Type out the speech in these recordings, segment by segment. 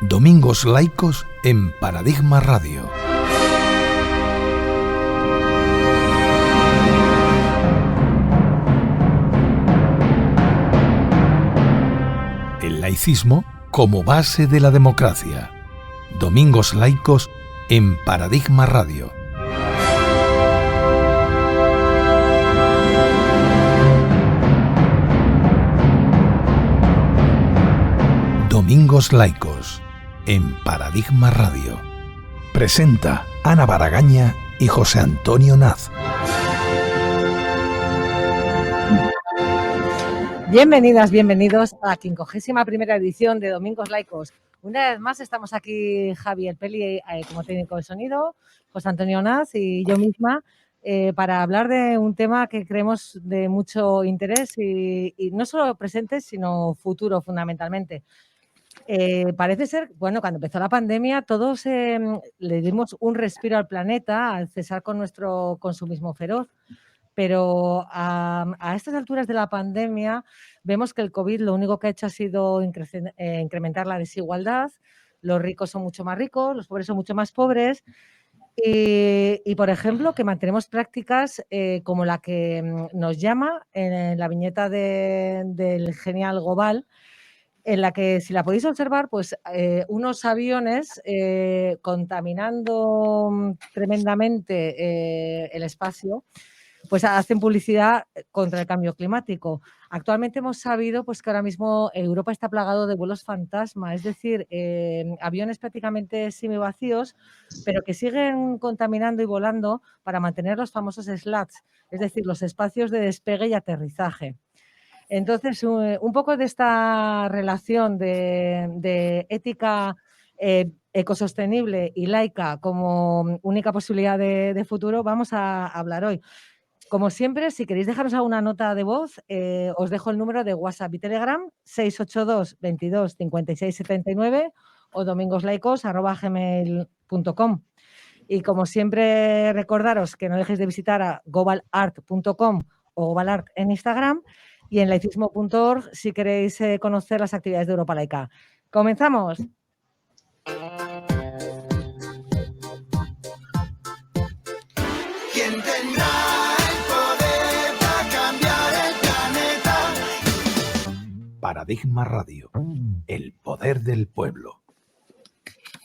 Domingos Laicos en Paradigma Radio. El laicismo como base de la democracia. Domingos Laicos en Paradigma Radio. Domingos Laicos en Paradigma Radio. Presenta Ana Baragaña y José Antonio Naz. Bienvenidas, bienvenidos a la 51ª edición de Domingos Laicos. Una vez más estamos aquí Javier Peli como técnico de sonido, José Antonio Naz y yo misma para hablar de un tema que creemos de mucho interés y no solo presente sino futuro fundamentalmente. Parece ser, bueno, cuando empezó la pandemia todos le dimos un respiro al planeta al cesar con nuestro consumismo feroz. Pero a estas alturas de la pandemia vemos que el COVID lo único que ha hecho ha sido incrementar la desigualdad. Los ricos son mucho más ricos, los pobres son mucho más pobres. Y por ejemplo, que mantenemos prácticas como la que nos llama en la viñeta del genial Gobal, en la que, si la podéis observar, pues unos aviones contaminando tremendamente el espacio, pues hacen publicidad contra el cambio climático. Actualmente hemos sabido pues, que ahora mismo Europa está plagado de vuelos fantasma, es decir, aviones prácticamente semivacíos, pero que siguen contaminando y volando para mantener los famosos slats, es decir, los espacios de despegue y aterrizaje. Entonces, un poco de esta relación de ética ecosostenible y laica como única posibilidad de futuro vamos a hablar hoy. Como siempre, si queréis dejaros alguna nota de voz, os dejo el número de WhatsApp y Telegram, 682 22 56 79 o domingoslaicos@gmail.com. Y como siempre, recordaros que no dejéis de visitar a gobalart.com o gobalart en Instagram y en laicismo.org si queréis conocer las actividades de Europa Laica. ¡Comenzamos! ¿Quién tendrá el poder para cambiar el planeta? Paradigma Radio. El poder del pueblo.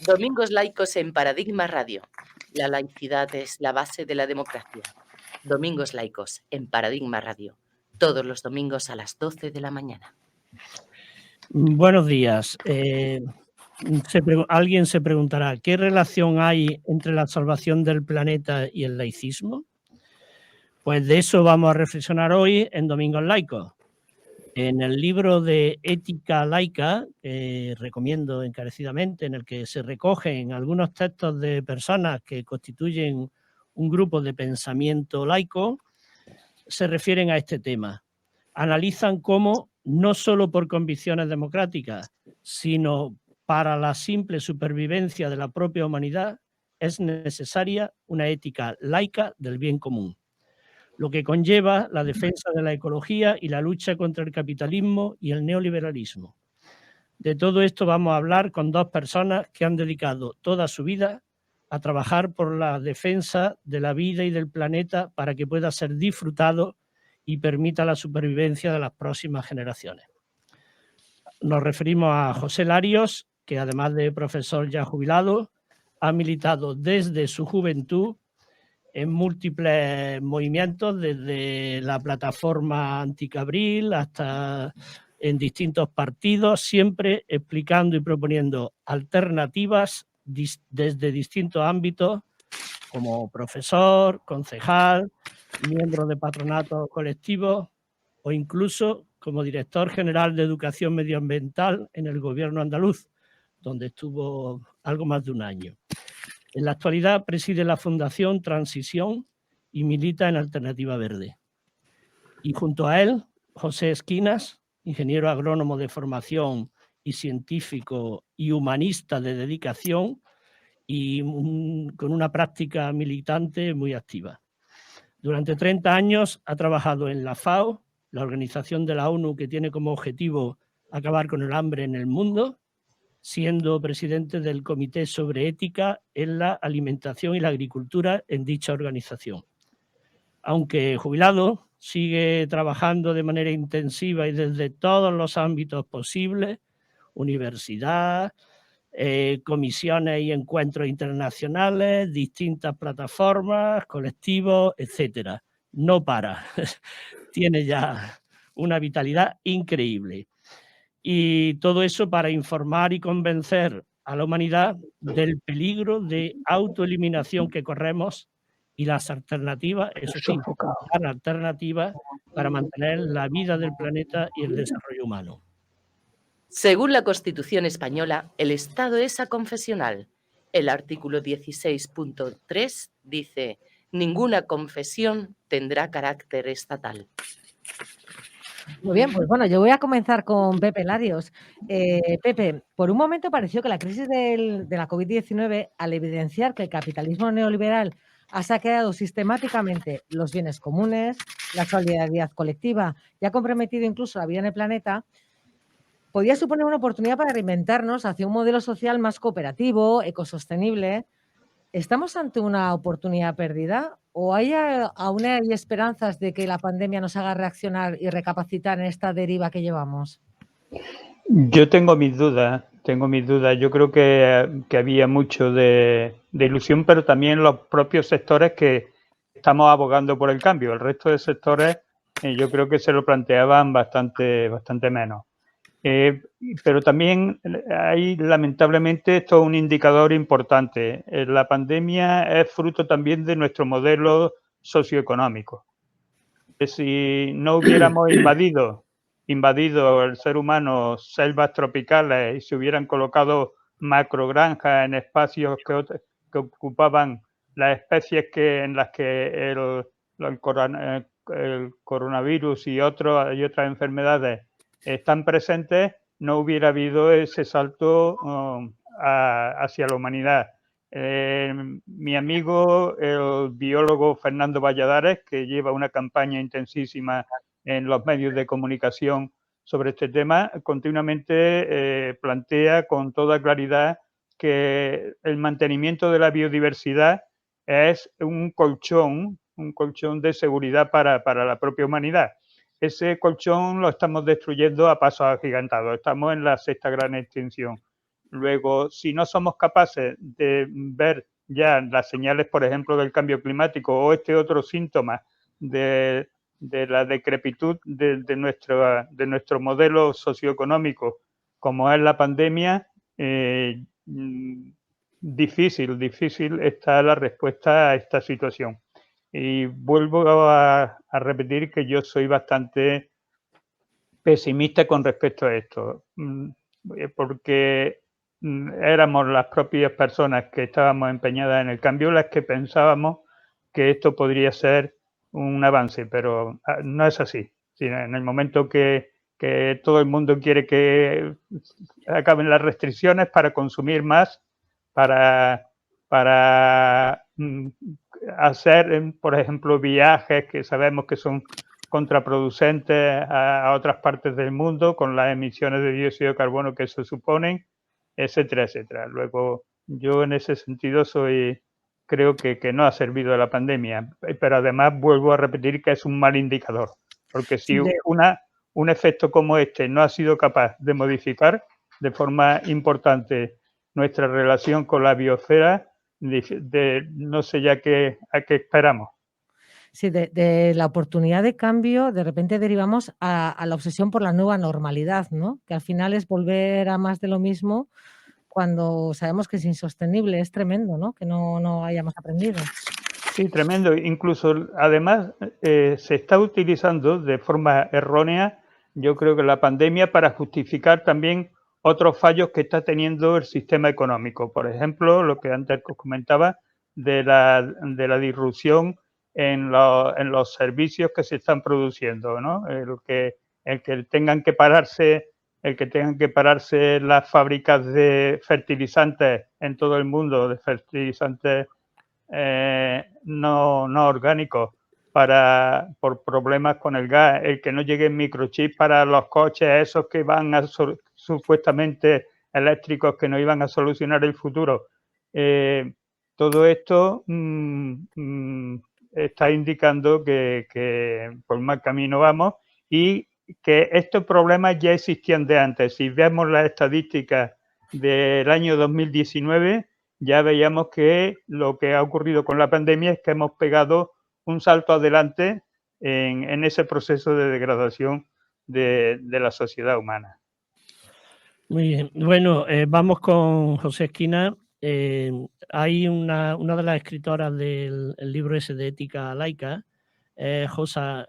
Domingos Laicos en Paradigma Radio. La laicidad es la base de la democracia. Domingos Laicos en Paradigma Radio. Todos los domingos a las 12 de la mañana. Buenos días. Alguien se preguntará, ¿qué relación hay entre la salvación del planeta y el laicismo? Pues de eso vamos a reflexionar hoy en Domingos Laicos. En el libro de Ética Laica, que recomiendo encarecidamente, en el que se recogen algunos textos de personas que constituyen un grupo de pensamiento laico, se refieren a este tema. Analizan cómo, no solo por convicciones democráticas, sino para la simple supervivencia de la propia humanidad, es necesaria una ética laica del bien común, lo que conlleva la defensa de la ecología y la lucha contra el capitalismo y el neoliberalismo. De todo esto vamos a hablar con dos personas que han dedicado toda su vida a trabajar por la defensa de la vida y del planeta para que pueda ser disfrutado y permita la supervivencia de las próximas generaciones. Nos referimos a José Larios, que además de profesor ya jubilado, ha militado desde su juventud en múltiples movimientos, desde la plataforma anticabril hasta en distintos partidos, siempre explicando y proponiendo alternativas desde distintos ámbitos, como profesor, concejal, miembro de patronatos colectivos o incluso como director general de Educación Medioambiental en el gobierno andaluz, donde estuvo algo más de un año. En la actualidad preside la Fundación Transición y milita en Alternativa Verde. Y junto a él, José Esquinas, ingeniero agrónomo de formación y científico y humanista de dedicación y con una práctica militante muy activa. Durante 30 años ha trabajado en la FAO, la organización de la ONU que tiene como objetivo acabar con el hambre en el mundo. siendo presidente del Comité sobre Ética en la Alimentación y la Agricultura en dicha organización. Aunque jubilado, sigue trabajando de manera intensiva y desde todos los ámbitos posibles, universidad, comisiones y encuentros internacionales, distintas plataformas, colectivos, etcétera. No para. Tiene ya una vitalidad increíble. Y todo eso para informar y convencer a la humanidad del peligro de autoeliminación que corremos y las alternativas, eso sí, buscar alternativas para mantener la vida del planeta y el desarrollo humano. Según la Constitución española, el Estado es aconfesional. El artículo 16.3 dice: ninguna confesión tendrá carácter estatal. Muy bien, pues bueno, yo voy a comenzar con Pepe Larios. Pepe, por un momento pareció que la crisis de la COVID-19, al evidenciar que el capitalismo neoliberal ha saqueado sistemáticamente los bienes comunes, la solidaridad colectiva y ha comprometido incluso la vida en el planeta, podía suponer una oportunidad para reinventarnos hacia un modelo social más cooperativo, ecosostenible. ¿Estamos ante una oportunidad perdida o aún hay esperanzas de que la pandemia nos haga reaccionar y recapacitar en esta deriva que llevamos? Yo tengo mis dudas. Yo creo que había mucho de ilusión, pero también los propios sectores que estamos abogando por el cambio. El resto de sectores yo creo que se lo planteaban bastante menos. Pero también hay, lamentablemente, esto es un indicador importante. La pandemia es fruto también de nuestro modelo socioeconómico. Si no hubiéramos invadido el ser humano selvas tropicales y se hubieran colocado macrogranjas en espacios que ocupaban las especies en las que el coronavirus y otras enfermedades están presentes, no hubiera habido ese salto hacia la humanidad. Mi amigo, el biólogo Fernando Valladares, que lleva una campaña intensísima en los medios de comunicación sobre este tema, continuamente plantea con toda claridad que el mantenimiento de la biodiversidad es un colchón de seguridad para la propia humanidad. Ese colchón lo estamos destruyendo a pasos agigantados. Estamos en la sexta gran extinción. Luego, si no somos capaces de ver ya las señales, por ejemplo, del cambio climático o este otro síntoma de la decrepitud de nuestro modelo socioeconómico, como es la pandemia, difícil está la respuesta a esta situación. Y vuelvo a repetir que yo soy bastante pesimista con respecto a esto, porque éramos las propias personas que estábamos empeñadas en el cambio las que pensábamos que esto podría ser un avance, pero no es así. En el momento que todo el mundo quiere que acaben las restricciones para consumir más, para hacer, por ejemplo, viajes que sabemos que son contraproducentes a otras partes del mundo con las emisiones de dióxido de carbono que eso suponen, etcétera, etcétera. Luego, yo en ese sentido creo que no ha servido la pandemia, pero además vuelvo a repetir que es un mal indicador, porque si un efecto como este no ha sido capaz de modificar de forma importante nuestra relación con la biosfera, no sé ya a qué esperamos. Sí, de la oportunidad de cambio, de repente derivamos a la obsesión por la nueva normalidad, ¿no? Que al final es volver a más de lo mismo cuando sabemos que es insostenible. Es tremendo, ¿no? Que no hayamos aprendido. Sí, tremendo. Incluso, además, se está utilizando de forma errónea, yo creo que la pandemia para justificar también otros fallos que está teniendo el sistema económico. Por ejemplo, lo que antes comentaba de la disrupción en los servicios que se están produciendo, ¿no? El que tengan que pararse las fábricas de fertilizantes en todo el mundo, de fertilizantes no orgánicos por problemas con el gas, el que no lleguen microchips para los coches esos que van supuestamente eléctricos que nos iban a solucionar el futuro. Todo esto está indicando que por mal camino vamos y que estos problemas ya existían de antes. Si vemos las estadísticas del año 2019, ya veíamos que lo que ha ocurrido con la pandemia es que hemos pegado un salto adelante en ese proceso de degradación de la sociedad humana. Muy bien. Bueno, vamos con José Esquina. Hay una de las escritoras del libro ese de ética laica, Rosa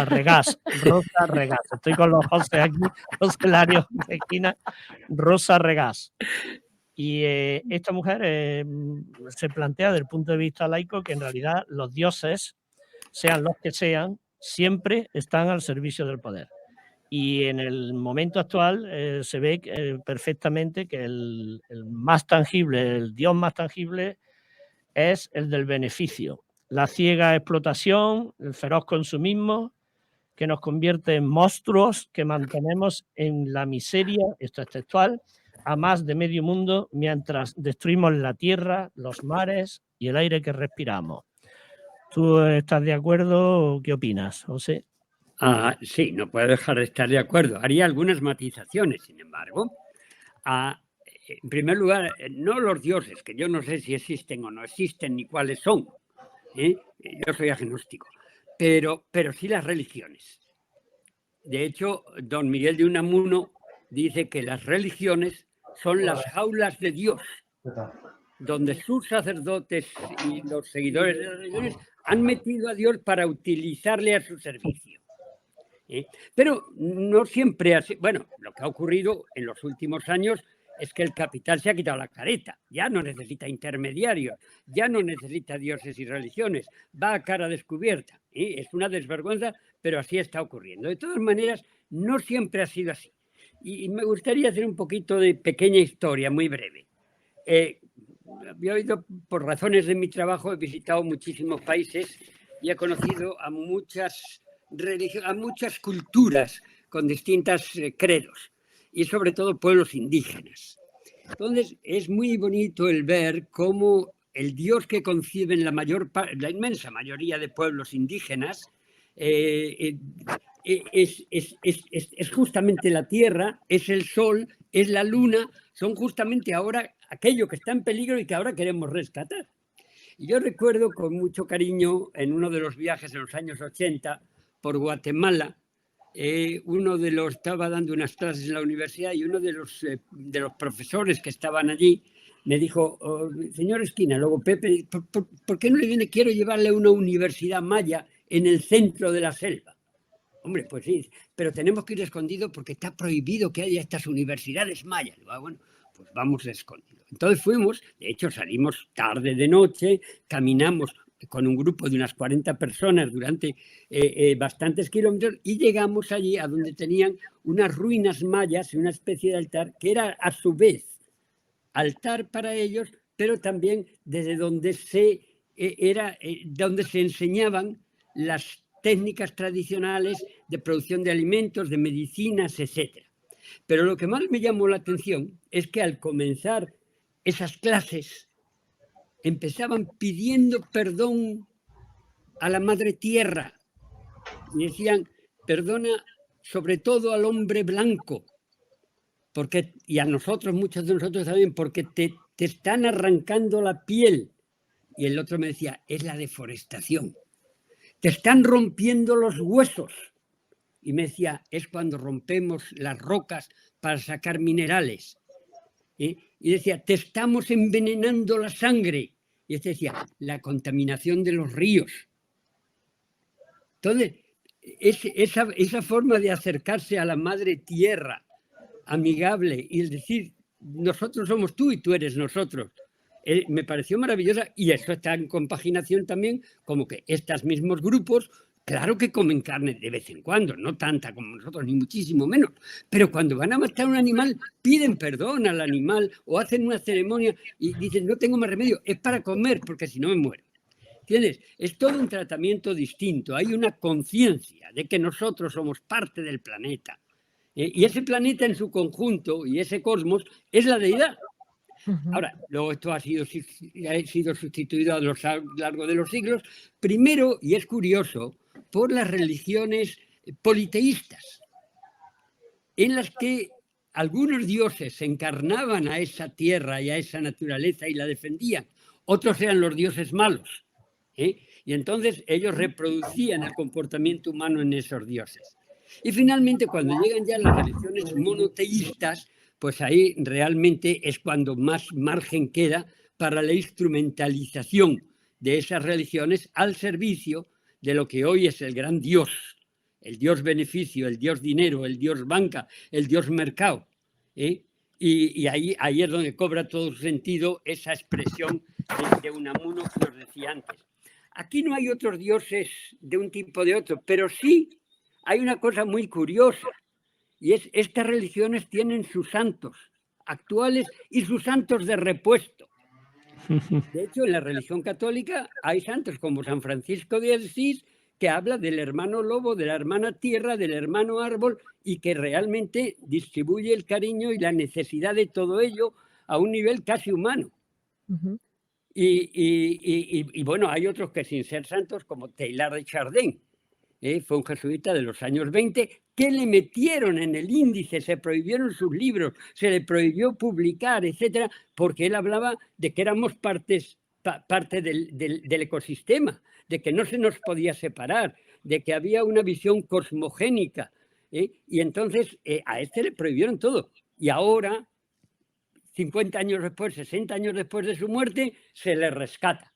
Regás. Rosa Regás. Estoy con los José aquí, José Lario de Esquina, Rosa Regás. Y esta mujer se plantea desde el punto de vista laico que en realidad los dioses, sean los que sean, siempre están al servicio del poder. Y en el momento actual se ve perfectamente que el más tangible, el Dios más tangible es el del beneficio. La ciega explotación, el feroz consumismo, que nos convierte en monstruos que mantenemos en la miseria, esto es textual, a más de medio mundo mientras destruimos la tierra, los mares y el aire que respiramos. ¿Tú estás de acuerdo? ¿Qué opinas, José? Sí, no puedo dejar de estar de acuerdo. Haría algunas matizaciones, sin embargo. En primer lugar, no los dioses, que yo no sé si existen o no existen ni cuáles son. Yo soy agnóstico. Pero sí las religiones. De hecho, don Miguel de Unamuno dice que las religiones son las jaulas de Dios, donde sus sacerdotes y los seguidores de las religiones han metido a Dios para utilizarle a su servicio. Pero no siempre así. Bueno, lo que ha ocurrido en los últimos años es que el capital se ha quitado la careta, ya no necesita intermediarios, ya no necesita dioses y religiones, va a cara descubierta. Es una desvergüenza, pero así está ocurriendo. De todas maneras, no siempre ha sido así. Y me gustaría hacer un poquito de pequeña historia, muy breve. He oído, por razones de mi trabajo, he visitado muchísimos países y he conocido a muchas religiones, a muchas culturas con distintos credos y sobre todo pueblos indígenas. Entonces es muy bonito el ver cómo el Dios que conciben la inmensa mayoría de pueblos indígenas es justamente la tierra, es el sol, es la luna, son justamente ahora aquello que está en peligro y que ahora queremos rescatar. Y yo recuerdo con mucho cariño en uno de los viajes en los años 80 por Guatemala, estaba dando unas clases en la universidad y uno de los profesores que estaban allí me dijo, señor Esquina, luego Pepe, ¿por qué no le viene? Quiero llevarle a una universidad maya en el centro de la selva. Hombre, pues sí, pero tenemos que ir escondidos porque está prohibido que haya estas universidades mayas. Bueno, pues vamos escondidos. Entonces fuimos, de hecho salimos tarde de noche, caminamos con un grupo de unas 40 personas durante bastantes kilómetros y llegamos allí a donde tenían unas ruinas mayas, una especie de altar que era a su vez altar para ellos, pero también desde donde donde se enseñaban las técnicas tradicionales de producción de alimentos, de medicinas, etc. Pero lo que más me llamó la atención es que al comenzar esas clases empezaban pidiendo perdón a la madre tierra y decían, perdona sobre todo al hombre blanco, y a nosotros, muchos de nosotros también, porque te están arrancando la piel. Y el otro me decía, es la deforestación. Te están rompiendo los huesos. Y me decía, es cuando rompemos las rocas para sacar minerales. Y decía, te estamos envenenando la sangre. Y este decía, la contaminación de los ríos. Entonces, esa forma de acercarse a la madre tierra, amigable, y el decir, nosotros somos tú y tú eres nosotros, me pareció maravillosa. Y eso está en compaginación también, como que estos mismos grupos, claro que comen carne de vez en cuando, no tanta como nosotros, ni muchísimo menos, pero cuando van a matar a un animal, piden perdón al animal o hacen una ceremonia y dicen, no tengo más remedio, es para comer, porque si no me muero. ¿Entiendes? Es todo un tratamiento distinto. Hay una conciencia de que nosotros somos parte del planeta. Y ese planeta en su conjunto y ese cosmos es la deidad. Ujú. Ahora, luego esto ha sido sustituido a lo largo de los siglos, primero, y es curioso, por las religiones politeístas, en las que algunos dioses encarnaban a esa tierra y a esa naturaleza y la defendían, otros eran los dioses malos, ¿eh? Y entonces ellos reproducían el comportamiento humano en esos dioses. Y finalmente, cuando llegan ya las religiones monoteístas, pues ahí realmente es cuando más margen queda para la instrumentalización de esas religiones al servicio de lo que hoy es el gran Dios, el Dios beneficio, el Dios dinero, el Dios banca, el Dios mercado. ¿Eh? Y ahí es donde cobra todo sentido esa expresión de Unamuno que os decía antes. Aquí no hay otros dioses de un tipo o de otro, pero sí hay una cosa muy curiosa, y es estas religiones tienen sus santos actuales y sus santos de repuesto. De hecho, en la religión católica hay santos como San Francisco de Asís, que habla del hermano lobo, de la hermana tierra, del hermano árbol, y que realmente distribuye el cariño y la necesidad de todo ello a un nivel casi humano. Ujú. Y bueno, hay otros que sin ser santos, como Teilhard de Chardin, fue un jesuita de los años 20, que le metieron en el índice, se prohibieron sus libros, se le prohibió publicar, etcétera, porque él hablaba de que éramos parte del ecosistema, de que no se nos podía separar, de que había una visión cosmogénica. Y entonces a este le prohibieron todo. Y ahora, 50 años después, 60 años después de su muerte, se le rescata.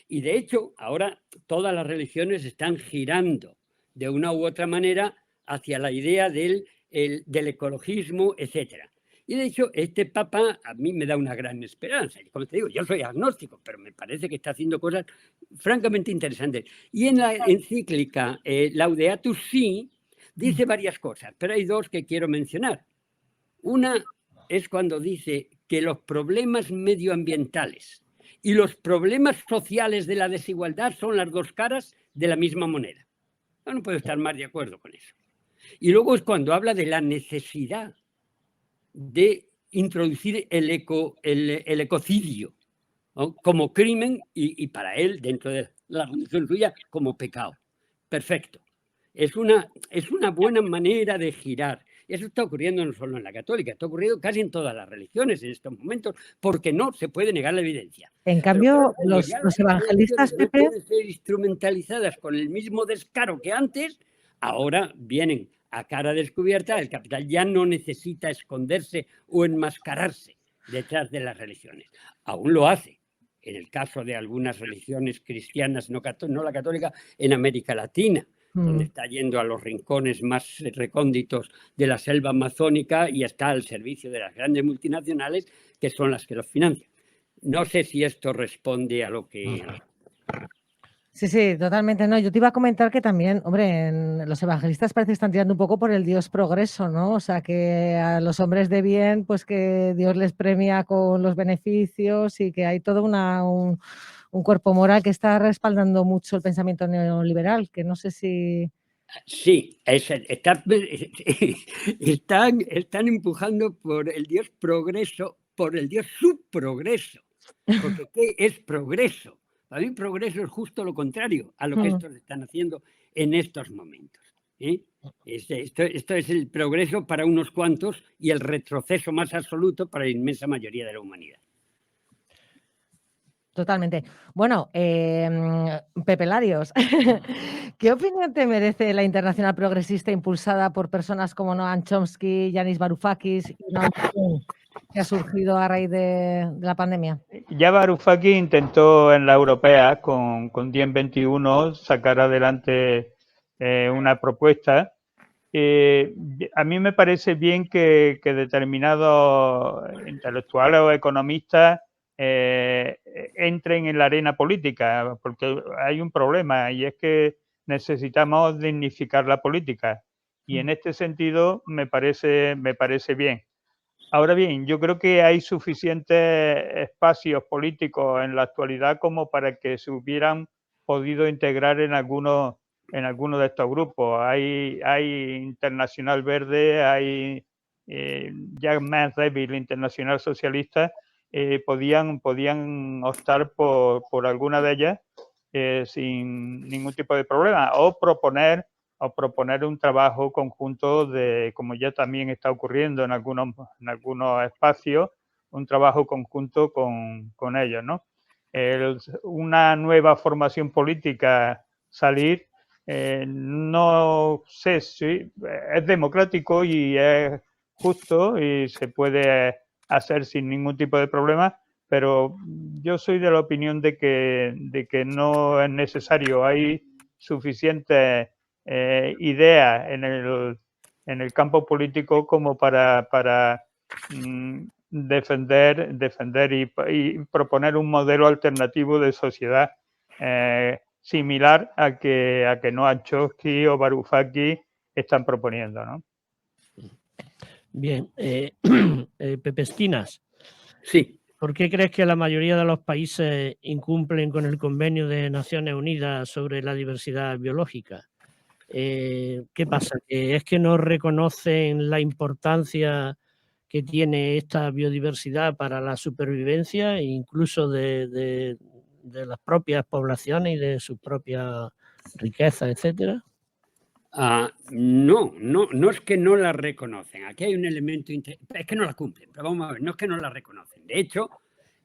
Y de hecho, ahora todas las religiones están girando de una u otra manera hacia la idea del ecologismo, etc. Y de hecho, este Papa a mí me da una gran esperanza. Como te digo, yo soy agnóstico, pero me parece que está haciendo cosas francamente interesantes. Y en la encíclica Laudato Si dice varias cosas, pero hay dos que quiero mencionar. Una es cuando dice que los problemas medioambientales y los problemas sociales de la desigualdad son las dos caras de la misma moneda. Yo no puedo estar más de acuerdo con eso. Y luego es cuando habla de la necesidad de introducir el ecocidio, ¿no?, como crimen y para él, dentro de la religión suya, como pecado. Perfecto. Es una buena manera de girar. Eso está ocurriendo no solo en la católica, está ocurriendo casi en todas las religiones en estos momentos, porque no se puede negar la evidencia. En cambio, Pero los ya evangelistas, no Pepe, pueden ser instrumentalizadas con el mismo descaro que antes, ahora vienen a cara descubierta. El capital ya no necesita esconderse o enmascararse detrás de las religiones. Aún lo hace, en el caso de algunas religiones cristianas, no la católica, en América Latina, donde está yendo a los rincones más recónditos de la selva amazónica y está al servicio de las grandes multinacionales, que son las que los financian. No sé si esto responde a lo que... Sí, sí, totalmente. No, yo te iba a comentar que también, hombre, los evangelistas parece que están tirando un poco por el Dios progreso, ¿no? O sea, que a los hombres de bien, pues que Dios les premia con los beneficios y que hay todo un cuerpo moral que está respaldando mucho el pensamiento neoliberal, que no sé si... Sí, están empujando por el Dios progreso, por el Dios subprogreso. Porque ¿qué es progreso? Para mí progreso es justo lo contrario a lo que estos están haciendo en estos momentos. Esto es el progreso para unos cuantos y el retroceso más absoluto para la inmensa mayoría de la humanidad. Totalmente. Bueno, Pepe Larios, ¿qué opinión te merece la internacional progresista impulsada por personas como Noam Chomsky, Yanis Varoufakis y Naum Kim, que ha surgido a raíz de la pandemia? Ya Varoufakis intentó en la europea con Diem 21 sacar adelante una propuesta. A mí me parece bien que determinados intelectuales o economistas entren en la arena política, porque hay un problema y es que necesitamos dignificar la política y en este sentido me parece bien. Ahora bien, yo creo que hay suficientes espacios políticos en la actualidad como para que se hubieran podido integrar en algunos en alguno de estos grupos. Hay Internacional Verde, hay ya más débil Internacional Socialista, podían optar por alguna de ellas sin ningún tipo de problema, o proponer un trabajo conjunto de, como ya también está ocurriendo en algunos espacios, un trabajo conjunto con ellos, ¿no? Una nueva formación política salir, no sé si es democrático y es justo y se puede hacer sin ningún tipo de problema, pero yo soy de la opinión de que no es necesario. Hay suficientes ideas en el campo político como para defender y proponer un modelo alternativo de sociedad similar a que Noam Chomsky o Varoufakis están proponiendo, ¿no? Bien, Pepe Esquinas, Sí. ¿por qué crees que la mayoría de los países incumplen con el Convenio de Naciones Unidas sobre la diversidad biológica? ¿Qué pasa? ¿Es que no reconocen la importancia que tiene esta biodiversidad para la supervivencia e incluso de las propias poblaciones y de sus propias riquezas, etcétera? No es que no la reconocen. Aquí hay un elemento, es que no la cumplen, pero vamos a ver, no es que no la reconocen. De hecho,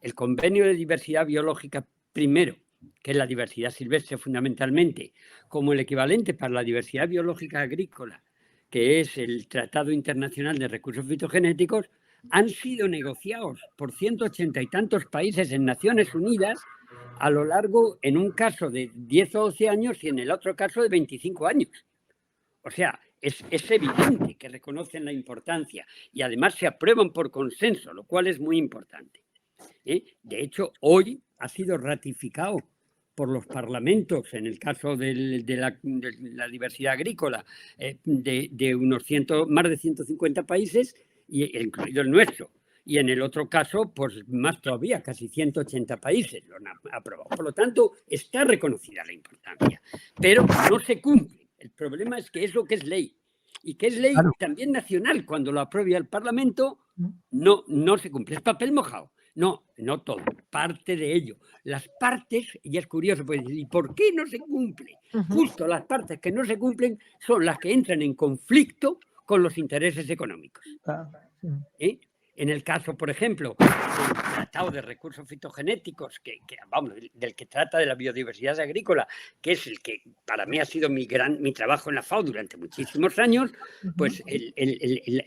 el Convenio de Diversidad Biológica, primero, que es la diversidad silvestre fundamentalmente, como el equivalente para la diversidad biológica agrícola, que es el Tratado Internacional de Recursos Fitogenéticos, han sido negociados por 180 y tantos países en Naciones Unidas a lo largo, en un caso de 10 o 12 años y en el otro caso de 25 años. O sea, es evidente que reconocen la importancia y además se aprueban por consenso, lo cual es muy importante. De hecho, hoy ha sido ratificado por los parlamentos, en el caso de la diversidad agrícola, de unos más de 150 países, incluido el nuestro. Y en el otro caso, pues más todavía, casi 180 países lo han aprobado. Por lo tanto, está reconocida la importancia, pero no se cumple. El problema es que es lo que es ley. Y que es ley también nacional. Cuando lo aprueba el Parlamento, no se cumple. Es papel mojado. No todo. Parte de ello. Las partes, y es curioso, pues, ¿y por qué no se cumple? Justo las partes que no se cumplen son las que entran en conflicto con los intereses económicos. En el caso, por ejemplo, del Tratado de Recursos Fitogenéticos, del que trata de la biodiversidad agrícola, que es el que para mí ha sido mi trabajo en la FAO durante muchísimos años, pues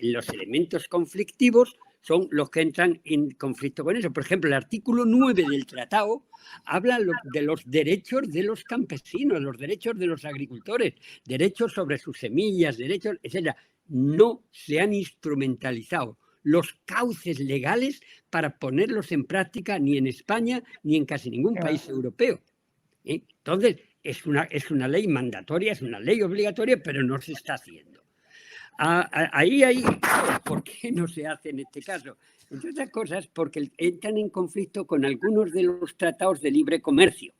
los elementos conflictivos son los que entran en conflicto con eso. Por ejemplo, el artículo 9 del tratado habla de los derechos de los campesinos, los derechos de los agricultores, derechos sobre sus semillas, derechos, etc. No se han instrumentalizado los cauces legales para ponerlos en práctica ni en España ni en casi ningún país europeo. Entonces, es una ley mandatoria, es una ley obligatoria, pero no se está haciendo. ¿Por qué no se hace en este caso? Entre otras cosas, porque entran en conflicto con algunos de los tratados de libre comercio,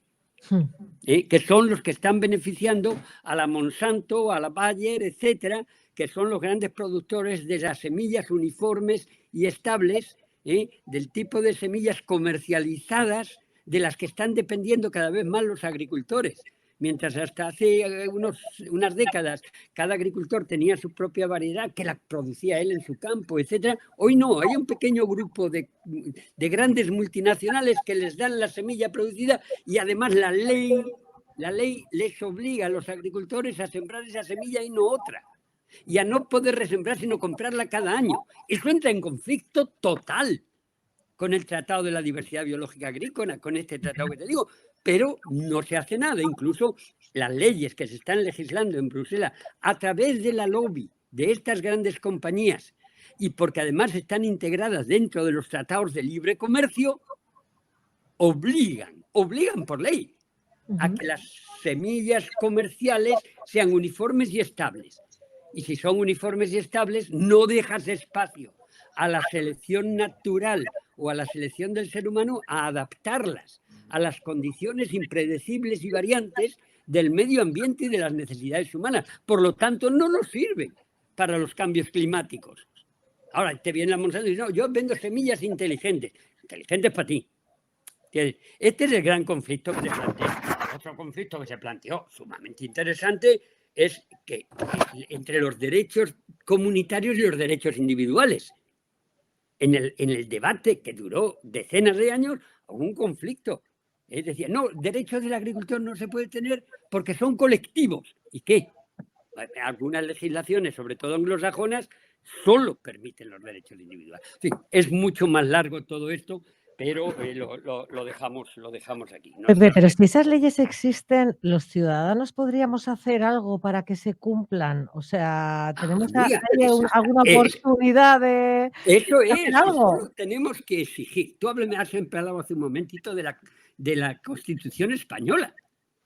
que son los que están beneficiando a la Monsanto, a la Bayer, etcétera, que son los grandes productores de las semillas uniformes y estables, del tipo de semillas comercializadas de las que están dependiendo cada vez más los agricultores. Mientras hasta hace unas décadas cada agricultor tenía su propia variedad que la producía él en su campo, etcétera, hoy no, hay un pequeño grupo de grandes multinacionales que les dan la semilla producida y además la ley les obliga a los agricultores a sembrar esa semilla y no otra. Y a no poder resembrar sino comprarla cada año. Eso entra en conflicto total con el Tratado de la Diversidad Biológica Agrícola, con este tratado que te digo, pero no se hace nada. Incluso las leyes que se están legislando en Bruselas a través de la lobby de estas grandes compañías y porque además están integradas dentro de los tratados de libre comercio, obligan por ley a que las semillas comerciales sean uniformes y estables. Y si son uniformes y estables, no dejas espacio a la selección natural o a la selección del ser humano a adaptarlas a las condiciones impredecibles y variantes del medio ambiente y de las necesidades humanas. Por lo tanto, no nos sirven para los cambios climáticos. Ahora, te viene la Monsanto y dice, no, yo vendo semillas inteligentes. Inteligentes para ti. Este es el gran conflicto que se plantea. Otro conflicto que se planteó, sumamente interesante, es que entre los derechos comunitarios y los derechos individuales. En el debate que duró decenas de años, hubo un conflicto. Decía, no, derechos del agricultor no se puede tener porque son colectivos. ¿Y qué? Algunas legislaciones, sobre todo anglosajonas, solo permiten los derechos individuales. Sí, es mucho más largo todo esto, pero lo dejamos aquí. No Pepe, sé. pero si esas leyes existen, ¿los ciudadanos podríamos hacer algo para que se cumplan? O sea, ¿tenemos Mira, ahí alguna oportunidad de eso es, hacer algo? solo tenemos que exigir. Tú has hablado hace un momentito de la Constitución española.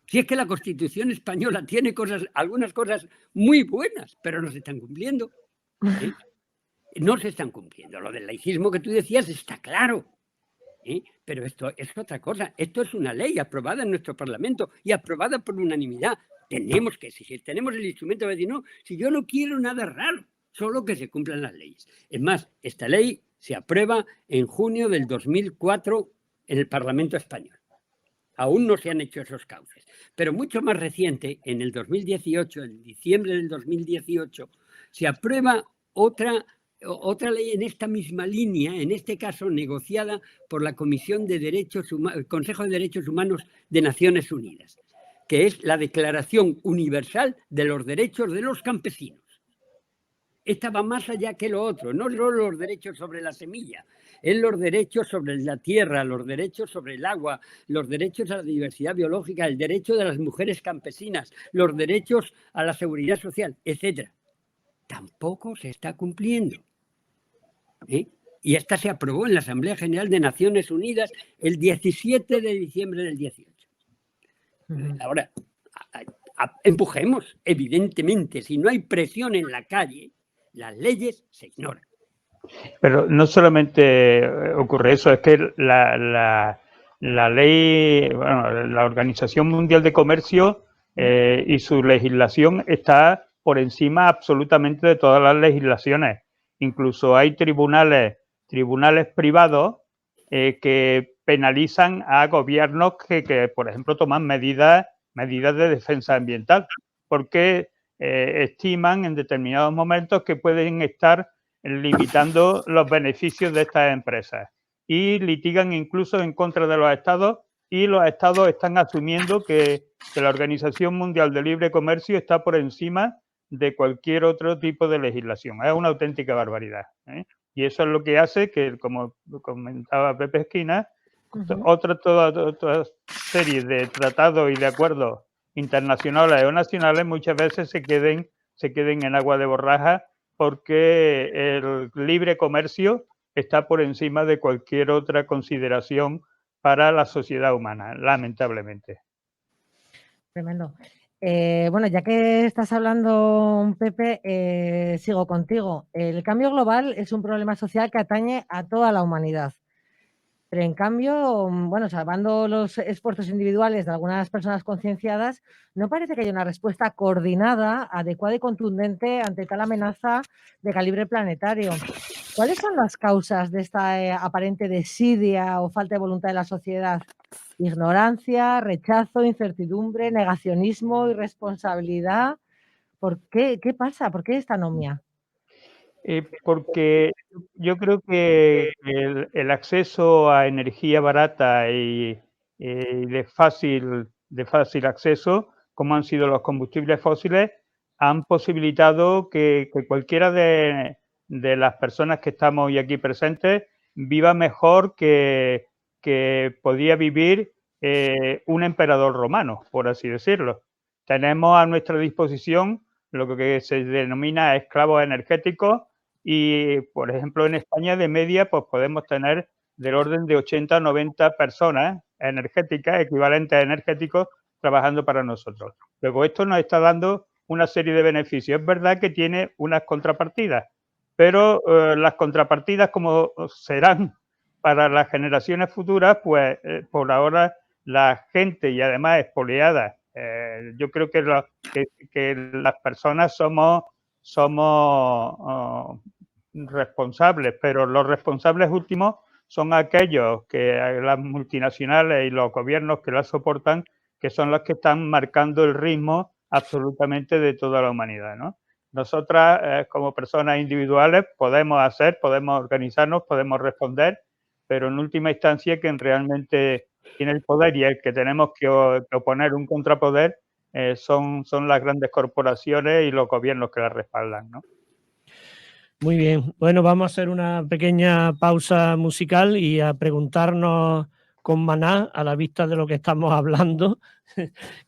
Si es que la Constitución española tiene algunas cosas muy buenas, pero no se están cumpliendo. ¿Eh? No se están cumpliendo. Lo del laicismo que tú decías está claro. Pero esto es otra cosa. Esto es una ley aprobada en nuestro Parlamento y aprobada por unanimidad. Tenemos que exigir, tenemos el instrumento de decir, no, si yo no quiero nada raro, solo que se cumplan las leyes. Es más, esta ley se aprueba en junio del 2004 en el Parlamento español. Aún no se han hecho esos cauces. Pero mucho más reciente, en el 2018, en diciembre del 2018, se aprueba otra ley en esta misma línea, en este caso negociada por la Comisión de Derechos Humanos, el Consejo de Derechos Humanos de Naciones Unidas, que es la Declaración Universal de los Derechos de los Campesinos. Esta va más allá que lo otro, no solo los derechos sobre la semilla, es los derechos sobre la tierra, los derechos sobre el agua, los derechos a la diversidad biológica, el derecho de las mujeres campesinas, los derechos a la seguridad social, etc. Tampoco se está cumpliendo. Y esta se aprobó en la Asamblea General de Naciones Unidas el 17 de diciembre del 18. Ahora, empujemos, evidentemente, si no hay presión en la calle, las leyes se ignoran. Pero no solamente ocurre eso, es que la ley, bueno, la Organización Mundial de Comercio y su legislación está por encima absolutamente de todas las legislaciones. Incluso hay tribunales privados que penalizan a gobiernos que, por ejemplo, toman medidas de defensa ambiental, porque estiman en determinados momentos que pueden estar limitando los beneficios de estas empresas y litigan incluso en contra de los estados, y los estados están asumiendo que la Organización Mundial de Libre Comercio está por encima de cualquier otro tipo de legislación. Es una auténtica barbaridad, ¿eh? Y eso es lo que hace que, como comentaba Pepe Esquina, toda serie de tratados y de acuerdos internacionales o nacionales muchas veces se queden en agua de borraja, porque el libre comercio está por encima de cualquier otra consideración para la sociedad humana, lamentablemente. Tremendo. Bueno, ya que estás hablando, Pepe, sigo contigo. El cambio global es un problema social que atañe a toda la humanidad. Pero en cambio, bueno, salvando los esfuerzos individuales de algunas personas concienciadas, no parece que haya una respuesta coordinada, adecuada y contundente ante tal amenaza de calibre planetario. ¿Cuáles son las causas de esta aparente desidia o falta de voluntad de la sociedad? Ignorancia, rechazo, incertidumbre, negacionismo, irresponsabilidad. ¿Por qué? ¿Qué pasa? ¿Por qué esta anomia? Porque yo creo que el acceso a energía barata y de fácil acceso, como han sido los combustibles fósiles, han posibilitado que cualquiera de las personas que estamos hoy aquí presentes viva mejor que podía vivir un emperador romano, por así decirlo. Tenemos a nuestra disposición lo que se denomina esclavos energéticos, y, por ejemplo, en España de media pues podemos tener del orden de 80 o 90 personas energéticas, equivalentes energéticos, trabajando para nosotros. Luego, esto nos está dando una serie de beneficios. Es verdad que tiene unas contrapartidas, pero las contrapartidas, como serán para las generaciones futuras, pues por ahora la gente, y además expoliada Yo creo que las personas somos responsables, pero los responsables últimos son aquellos que las multinacionales y los gobiernos que las soportan, que son los que están marcando el ritmo absolutamente de toda la humanidad, ¿no? Nosotras, como personas individuales, podemos organizarnos, podemos responder, pero en última instancia quien realmente tiene el poder y el que tenemos que oponer un contrapoder son las grandes corporaciones y los gobiernos que las respaldan, ¿no? Muy bien. Bueno, vamos a hacer una pequeña pausa musical y a preguntarnos con Maná, a la vista de lo que estamos hablando,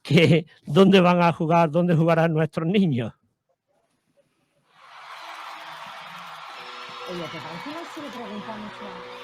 que dónde van a jugar, dónde jugarán nuestros niños. Oye, ¿te parece si le preguntamos a...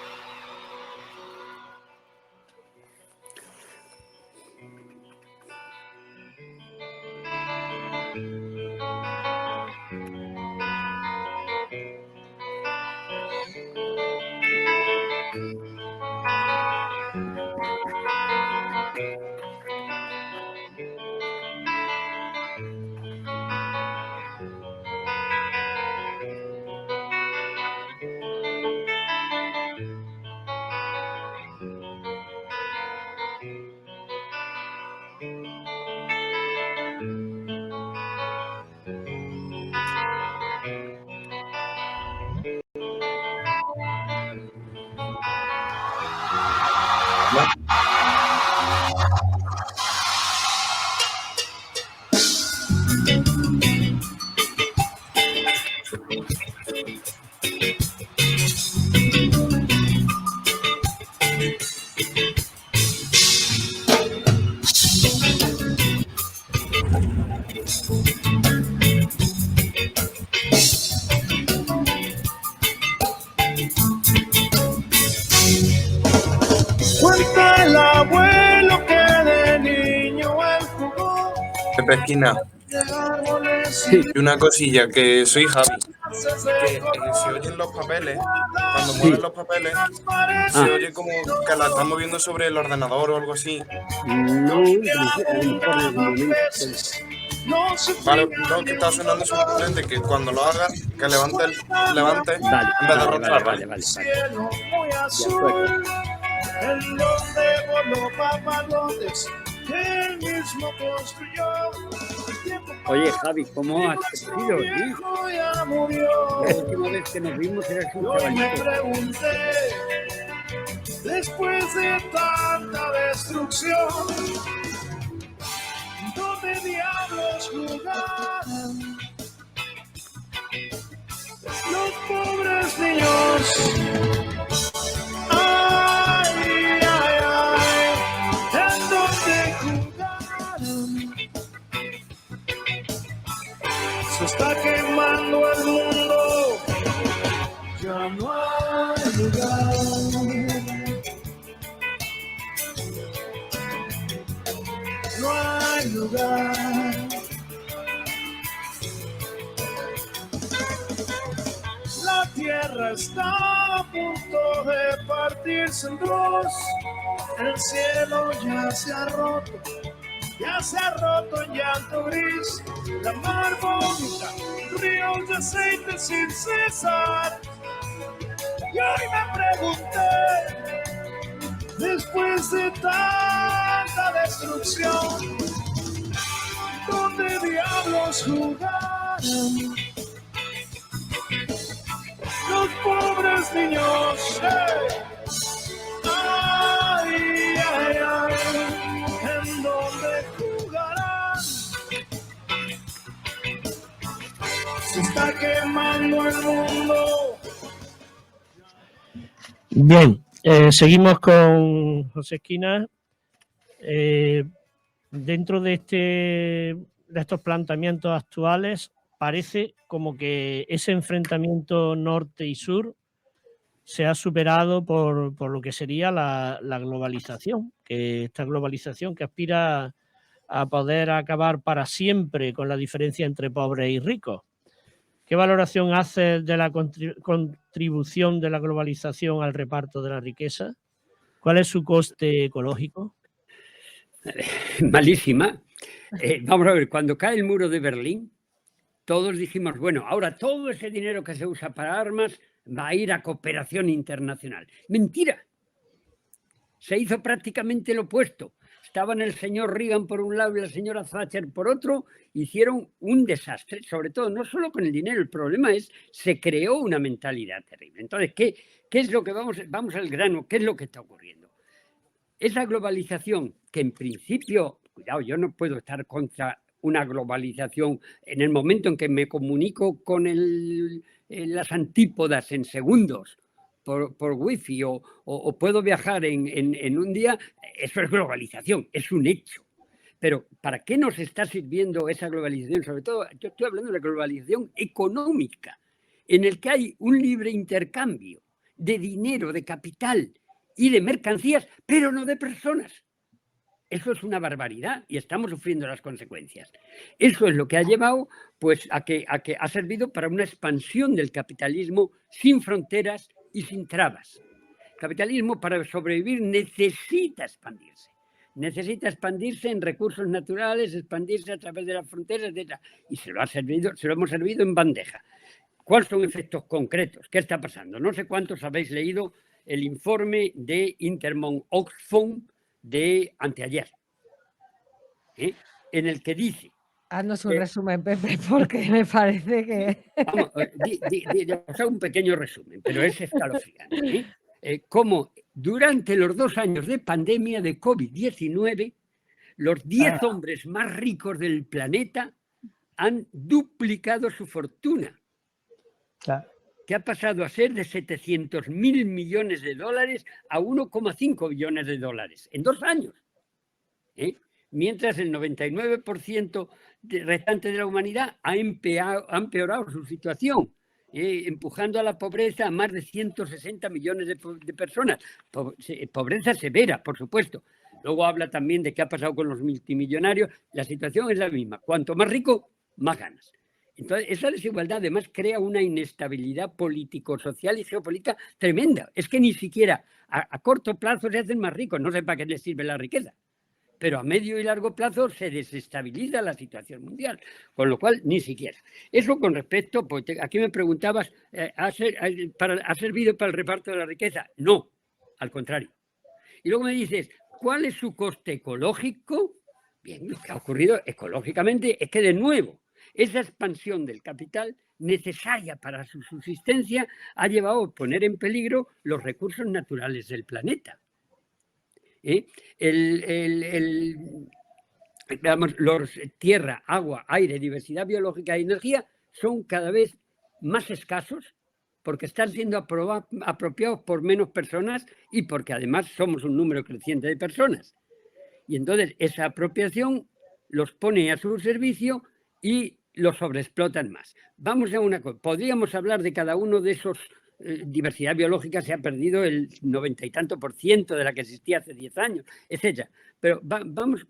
Cuenta el abuelo que de niño él jugó Pepe Esquina, de árboles Sí. y una cosilla, que soy Javi, y que se oyen los papeles, cuando Sí. mueven los papeles, se Ah. oye como que la están moviendo sobre el ordenador o algo así. No, a lo mejor en el momento. no se Vale, no, que está sonando simplemente que cuando lo hagas, que levante Vale, en vez de vale, rotar, vale, ¿vale? vale. cielo muy De azul, acuerdo. en donde voló papalotes que él mismo construyó. El tiempo Oye, Javi, ¿cómo has crecido? pasó, ¿Sí? viejo ya murió. La última vez que nos vimos eras un Yo me chavalito. pregunté, después de tanta destrucción, ¿dónde diablos jugaron los pobres niños? Ay, ay, ay, ¿en dónde jugaron? Se está quemando el mundo, ya no hay lugar. No hay lugar. La tierra está a punto de partirse en dos. El cielo ya se ha roto en llanto gris. La mar vomita ríos de aceite sin cesar. Y hoy me pregunté, después de tanta destrucción, ¿dónde diablos jugaron los pobres niños? Ay, ay, ay, ¿en dónde jugarán? Se está quemando el mundo. Bien, seguimos con José Esquina. Dentro de estos planteamientos actuales, parece como que ese enfrentamiento norte y sur se ha superado por lo que sería la globalización, que esta globalización que aspira a poder acabar para siempre con la diferencia entre pobres y ricos. ¿Qué valoración hace de la contribución de la globalización al reparto de la riqueza? ¿Cuál es su coste ecológico? Malísima. Vamos a ver, cuando cae el muro de Berlín, todos dijimos, bueno, ahora todo ese dinero que se usa para armas va a ir a cooperación internacional. Mentira. Se hizo prácticamente lo opuesto. Estaban el señor Reagan por un lado y la señora Thatcher por otro, hicieron un desastre, sobre todo no solo con el dinero, el problema es se creó una mentalidad terrible. Entonces, ¿qué es lo que vamos al grano? ¿Qué es lo que está ocurriendo? Esa globalización que en principio, cuidado, yo no puedo estar contra una globalización en el momento en que me comunico con las antípodas en segundos por wifi o puedo viajar en un día, eso es globalización, es un hecho. Pero ¿para qué nos está sirviendo esa globalización? Sobre todo, yo estoy hablando de la globalización económica, en el que hay un libre intercambio de dinero, de capital y de mercancías, pero no de personas. Eso es una barbaridad y estamos sufriendo las consecuencias. Eso es lo que ha llevado pues, a que ha servido para una expansión del capitalismo sin fronteras y sin trabas. El capitalismo, para sobrevivir, necesita expandirse. Necesita expandirse en recursos naturales, expandirse a través de las fronteras, etc. Y se lo hemos servido en bandeja. ¿Cuáles son efectos concretos? ¿Qué está pasando? No sé cuántos habéis leído el informe de Intermon Oxfam de anteayer, en el que dice... Haznos un resumen, Pepe, porque me parece que... Vamos, os hago un pequeño resumen, pero es escalofriante. Cómo durante los 2 años de pandemia de COVID-19, los 10 hombres más ricos del planeta han duplicado su fortuna, que ha pasado a ser de 700.000 millones de dólares a 1,5 billones de dólares en 2 años. Mientras el 99% restante de la humanidad ha empeorado su situación, empujando a la pobreza a más de 160 millones de personas. Pobreza severa, por supuesto. Luego habla también de qué ha pasado con los multimillonarios. La situación es la misma. Cuanto más rico, más ganas. Entonces, esa desigualdad además crea una inestabilidad político-social y geopolítica tremenda. Es que ni siquiera a corto plazo se hacen más ricos. No sé para qué les sirve la riqueza. Pero a medio y largo plazo se desestabiliza la situación mundial, con lo cual ni siquiera. Eso con respecto, pues aquí me preguntabas, ¿ha servido para el reparto de la riqueza? No, al contrario. Y luego me dices, ¿cuál es su coste ecológico? Bien, lo que ha ocurrido ecológicamente es que de nuevo esa expansión del capital necesaria para su subsistencia ha llevado a poner en peligro los recursos naturales del planeta. Tierra, agua, aire, diversidad biológica y energía son cada vez más escasos porque están siendo apropiados por menos personas y porque además somos un número creciente de personas. Y entonces esa apropiación los pone a su servicio y los sobreexplotan más. Vamos a una cosa, podríamos hablar de cada uno de esos. Diversidad biológica se ha perdido el 90 y tanto % de la que existía hace 10 años, etc. Pero vamos,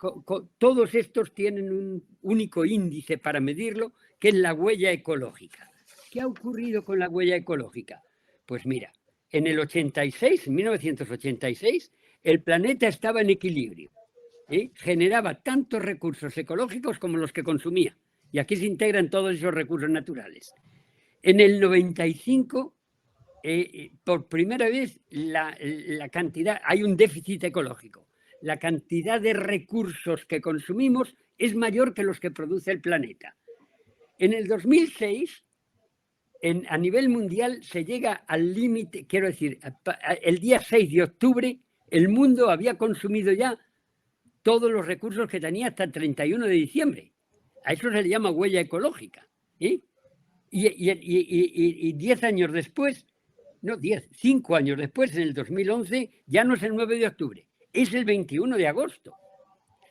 todos estos tienen un único índice para medirlo, que es la huella ecológica. ¿Qué ha ocurrido con la huella ecológica? Pues mira, en el 1986, el planeta estaba en equilibrio. Generaba tantos recursos ecológicos como los que consumía. Y aquí se integran todos esos recursos naturales. En el 95... por primera vez la cantidad, hay un déficit ecológico. La cantidad de recursos que consumimos es mayor que los que produce el planeta. En el 2006, a nivel mundial, se llega al límite, quiero decir, el día 6 de octubre, el mundo había consumido ya todos los recursos que tenía hasta el 31 de diciembre. A eso se le llama huella ecológica. Y 10 años después, no, 5 años después, en el 2011, ya no es el 9 de octubre, es el 21 de agosto.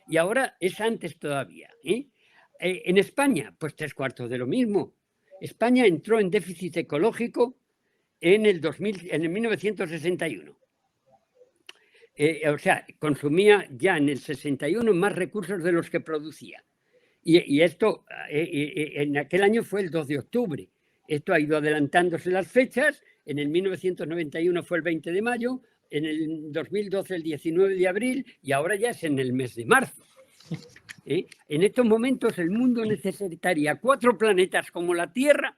Y ahora es antes todavía. En España, pues 3/4 de lo mismo. España entró en déficit ecológico en el 1961. O sea, consumía ya en el 61 más recursos de los que producía. Y esto, en aquel año fue el 2 de octubre. Esto ha ido adelantándose las fechas. En el 1991 fue el 20 de mayo, en el 2012 el 19 de abril y ahora ya es en el mes de marzo. En estos momentos el mundo necesitaría 4 planetas como la Tierra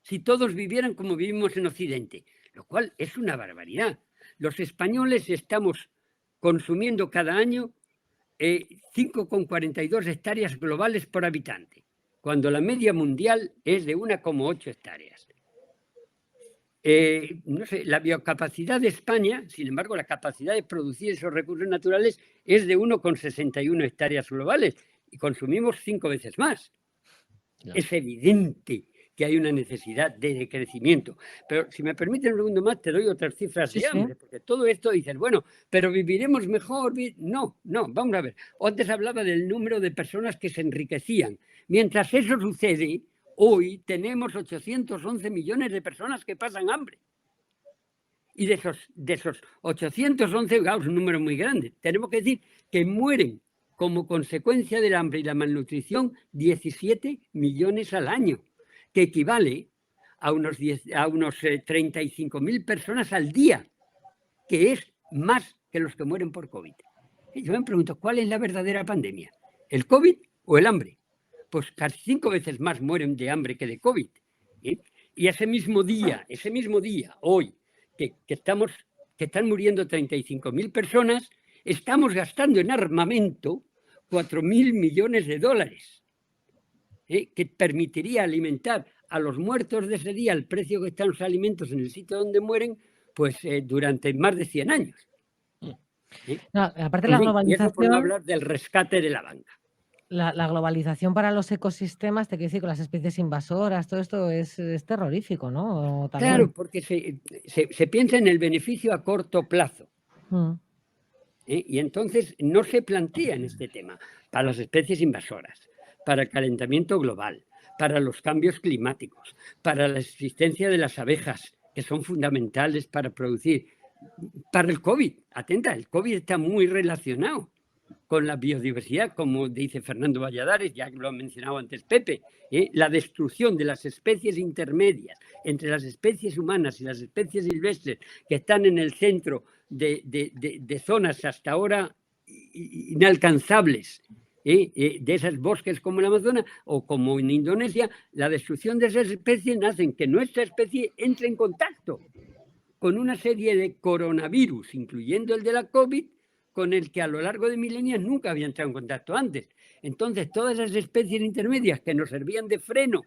si todos vivieran como vivimos en Occidente, lo cual es una barbaridad. Los españoles estamos consumiendo cada año 5,42 hectáreas globales por habitante, cuando la media mundial es de 1,8 hectáreas. No sé, la biocapacidad de España, sin embargo, la capacidad de producir esos recursos naturales es de 1,61 hectáreas globales y consumimos 5 veces más. Es evidente que hay una necesidad de crecimiento. Pero si me permite un segundo más, te doy otras cifras de hambre, porque todo esto dices, bueno, pero viviremos mejor. No, vamos a ver. Antes hablaba del número de personas que se enriquecían. Mientras eso sucede, hoy tenemos 811 millones de personas que pasan hambre. Y de esos 811, claro, es un número muy grande. Tenemos que decir que mueren como consecuencia del hambre y la malnutrición 17 millones al año, que equivale a unos 35.000 personas al día, que es más que los que mueren por COVID. Y yo me pregunto, ¿cuál es la verdadera pandemia? ¿El COVID o el hambre? Pues casi 5 veces más mueren de hambre que de COVID. Y ese mismo día, hoy, que están muriendo 35.000 personas, estamos gastando en armamento 4.000 millones de dólares, que permitiría alimentar a los muertos de ese día al precio que están los alimentos en el sitio donde mueren, pues durante más de 100 años. No, aparte de la globalización, y eso por no hablar del rescate de la banca. La globalización para los ecosistemas, te quiero decir, con las especies invasoras, todo esto es terrorífico, ¿no? También. Claro, porque se piensa en el beneficio a corto plazo. Y entonces no se plantea en este tema para las especies invasoras, para el calentamiento global, para los cambios climáticos, para la existencia de las abejas, que son fundamentales para producir, para el COVID. Atenta, el COVID está muy relacionado con la biodiversidad, como dice Fernando Valladares, ya que lo ha mencionado antes Pepe, la destrucción de las especies intermedias entre las especies humanas y las especies silvestres que están en el centro de zonas hasta ahora inalcanzables, de esos bosques como el Amazonas o como en Indonesia, la destrucción de esas especies hace que nuestra especie entre en contacto con una serie de coronavirus, incluyendo el de la COVID, con el que a lo largo de milenios nunca había entrado en contacto antes. Entonces, todas esas especies intermedias que nos servían de freno,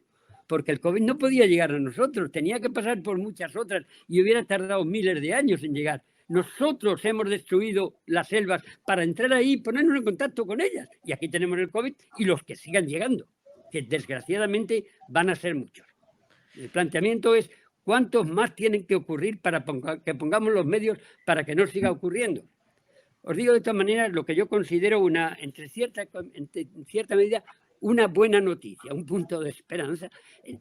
porque el COVID no podía llegar a nosotros, tenía que pasar por muchas otras y hubiera tardado miles de años en llegar. Nosotros hemos destruido las selvas para entrar ahí y ponernos en contacto con ellas. Y aquí tenemos el COVID y los que sigan llegando, que desgraciadamente van a ser muchos. El planteamiento es cuántos más tienen que ocurrir para que pongamos los medios para que no siga ocurriendo. Os digo de esta manera lo que yo considero en cierta medida una buena noticia, un punto de esperanza.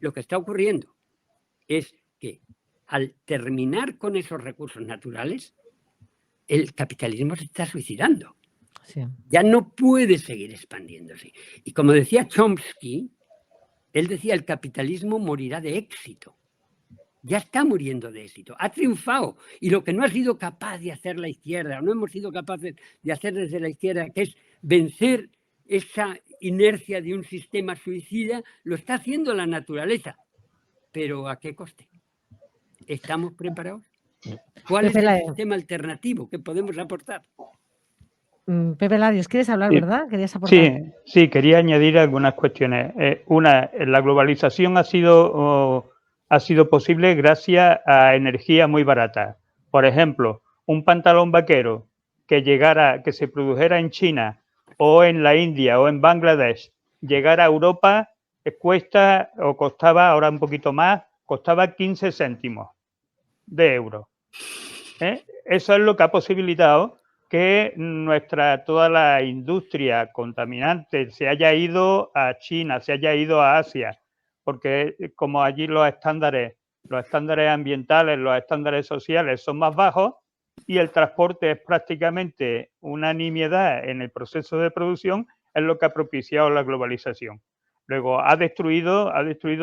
Lo que está ocurriendo es que al terminar con esos recursos naturales, el capitalismo se está suicidando. Sí. Ya no puede seguir expandiéndose. Y como decía Chomsky, él decía el capitalismo morirá de éxito. Ya está muriendo de éxito, ha triunfado. Y lo que no ha sido capaz de hacer la izquierda, no hemos sido capaces de hacer desde la izquierda, que es vencer esa inercia de un sistema suicida, lo está haciendo la naturaleza. ¿Pero a qué coste? ¿Estamos preparados? ¿Cuál es el sistema alternativo que podemos aportar? Pepe Larios, ¿quieres hablar, verdad? ¿Querías aportar? Sí, quería añadir algunas cuestiones. Una, la globalización ha sido posible gracias a energía muy barata. Por ejemplo, un pantalón vaquero que se produjera en China o en la India o en Bangladesh, llegar a Europa costaba, ahora un poquito más, costaba 15 céntimos de euro. Eso es lo que ha posibilitado que toda la industria contaminante se haya ido a China, se haya ido a Asia, porque como allí los estándares ambientales, los estándares sociales son más bajos y el transporte es prácticamente una nimiedad en el proceso de producción, es lo que ha propiciado la globalización. Luego ha destruido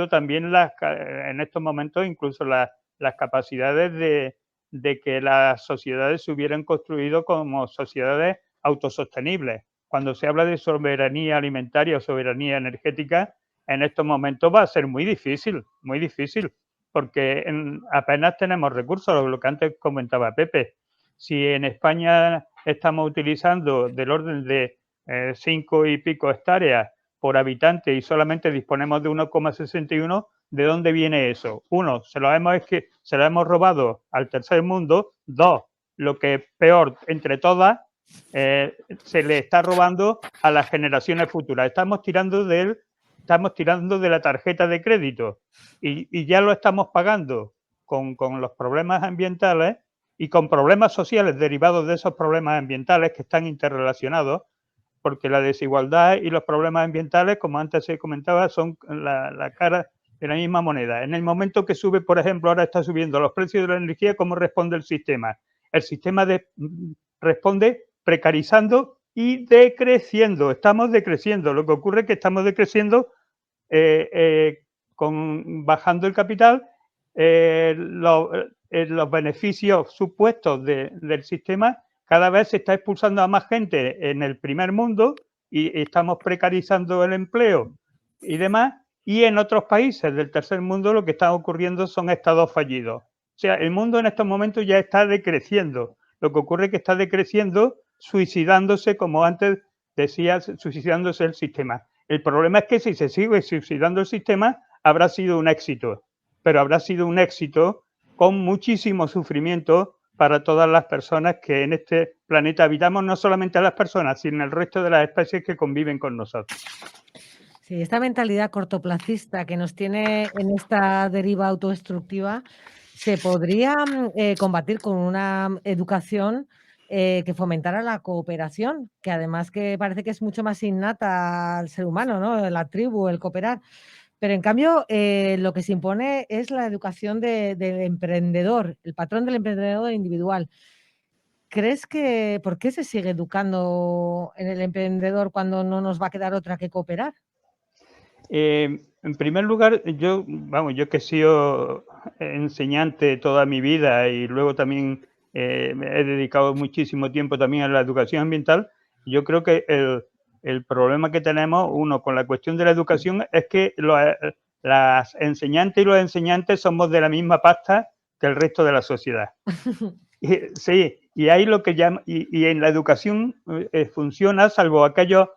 también en estos momentos incluso las capacidades de que las sociedades se hubieran construido como sociedades autosostenibles. cuando se habla de soberanía alimentaria o soberanía energética, en estos momentos va a ser muy difícil, porque apenas tenemos recursos, lo que antes comentaba Pepe. Si en España estamos utilizando del orden de 5 y pico hectáreas por habitante y solamente disponemos de 1,61, ¿de dónde viene eso? Uno, se lo hemos robado al tercer mundo. Dos, lo que es peor entre todas, se le está robando a las generaciones futuras. Estamos tirando de la tarjeta de crédito y ya lo estamos pagando con los problemas ambientales y con problemas sociales derivados de esos problemas ambientales que están interrelacionados, porque la desigualdad y los problemas ambientales, como antes se comentaba, son la cara de la misma moneda. En el momento que sube, por ejemplo, ahora está subiendo los precios de la energía, ¿cómo responde el sistema? El sistema responde precarizando y decreciendo. Estamos decreciendo. Lo que ocurre es que estamos decreciendo bajando el capital, los beneficios supuestos del sistema. Cada vez se está expulsando a más gente en el primer mundo y estamos precarizando el empleo y demás. Y en otros países del tercer mundo lo que está ocurriendo son estados fallidos. O sea, el mundo en estos momentos ya está decreciendo. Lo que ocurre es que está decreciendo, suicidándose, como antes decía, suicidándose el sistema. El problema es que si se sigue suicidando el sistema, habrá sido un éxito. Pero habrá sido un éxito con muchísimo sufrimiento para todas las personas que en este planeta habitamos, no solamente a las personas, sino el resto de las especies que conviven con nosotros. Sí, esta mentalidad cortoplacista que nos tiene en esta deriva autodestructiva se podría combatir con una educación que fomentara la cooperación, que además que parece que es mucho más innata al ser humano, ¿no? La tribu, el cooperar. Pero en cambio, lo que se impone es la educación del emprendedor, el patrón del emprendedor individual. ¿Crees que por qué se sigue educando en el emprendedor cuando no nos va a quedar otra que cooperar? En primer lugar, yo que he sido enseñante toda mi vida y luego también me he dedicado muchísimo tiempo también a la educación ambiental, yo creo que el problema que tenemos, uno, con la cuestión de la educación es que las enseñantes y los enseñantes somos de la misma pasta que el resto de la sociedad. Sí, y ahí lo que llama, y en la educación funciona, salvo aquellos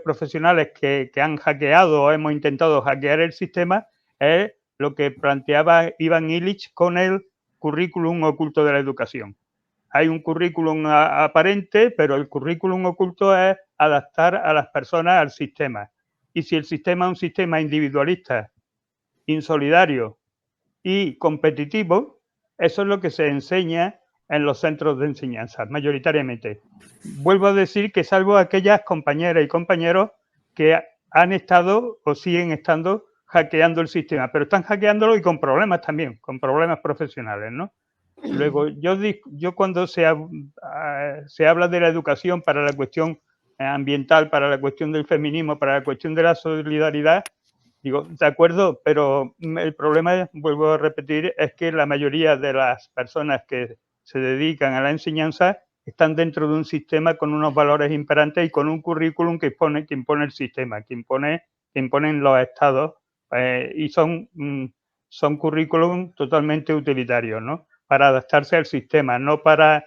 profesionales que han hackeado o hemos intentado hackear el sistema, es lo que planteaba Ivan Illich con el currículum oculto de la educación. Hay un currículum aparente, pero el currículum oculto es adaptar a las personas al sistema. Y si el sistema es un sistema individualista, insolidario y competitivo, eso es lo que se enseña en los centros de enseñanza, mayoritariamente. Vuelvo a decir que salvo aquellas compañeras y compañeros que han estado o siguen estando hackeando el sistema, pero están hackeándolo y con problemas también, con problemas profesionales, ¿no? Luego, yo cuando se habla de la educación para la cuestión ambiental, para la cuestión del feminismo, para la cuestión de la solidaridad, digo, de acuerdo, pero el problema, vuelvo a repetir, es que la mayoría de las personas que se dedican a la enseñanza están dentro de un sistema con unos valores imperantes y con un currículum que impone el sistema, que imponen los estados, y son currículum totalmente utilitarios, ¿no? Para adaptarse al sistema, no para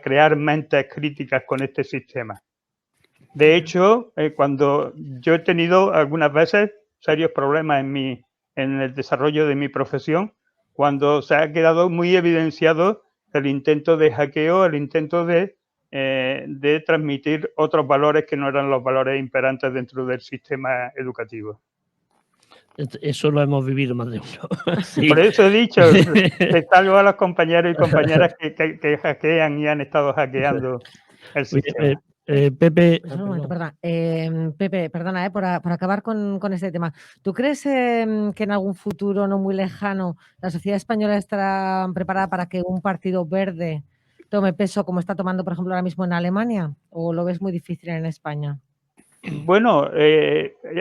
crear mentes críticas con este sistema. De hecho, cuando yo he tenido algunas veces serios problemas en el desarrollo de mi profesión, cuando se ha quedado muy evidenciado el intento de hackeo, el intento de transmitir otros valores que no eran los valores imperantes dentro del sistema educativo. Eso lo hemos vivido más de uno. Sí. Por eso he dicho, que salvo a los compañeros y compañeras que hackean y han estado hackeando el sistema. Pepe, Pues un momento, perdona. Pepe, perdona, por acabar con este tema. ¿Tú crees que en algún futuro no muy lejano la sociedad española estará preparada para que un partido verde tome peso como está tomando, por ejemplo, ahora mismo en Alemania? ¿O lo ves muy difícil en España? Bueno,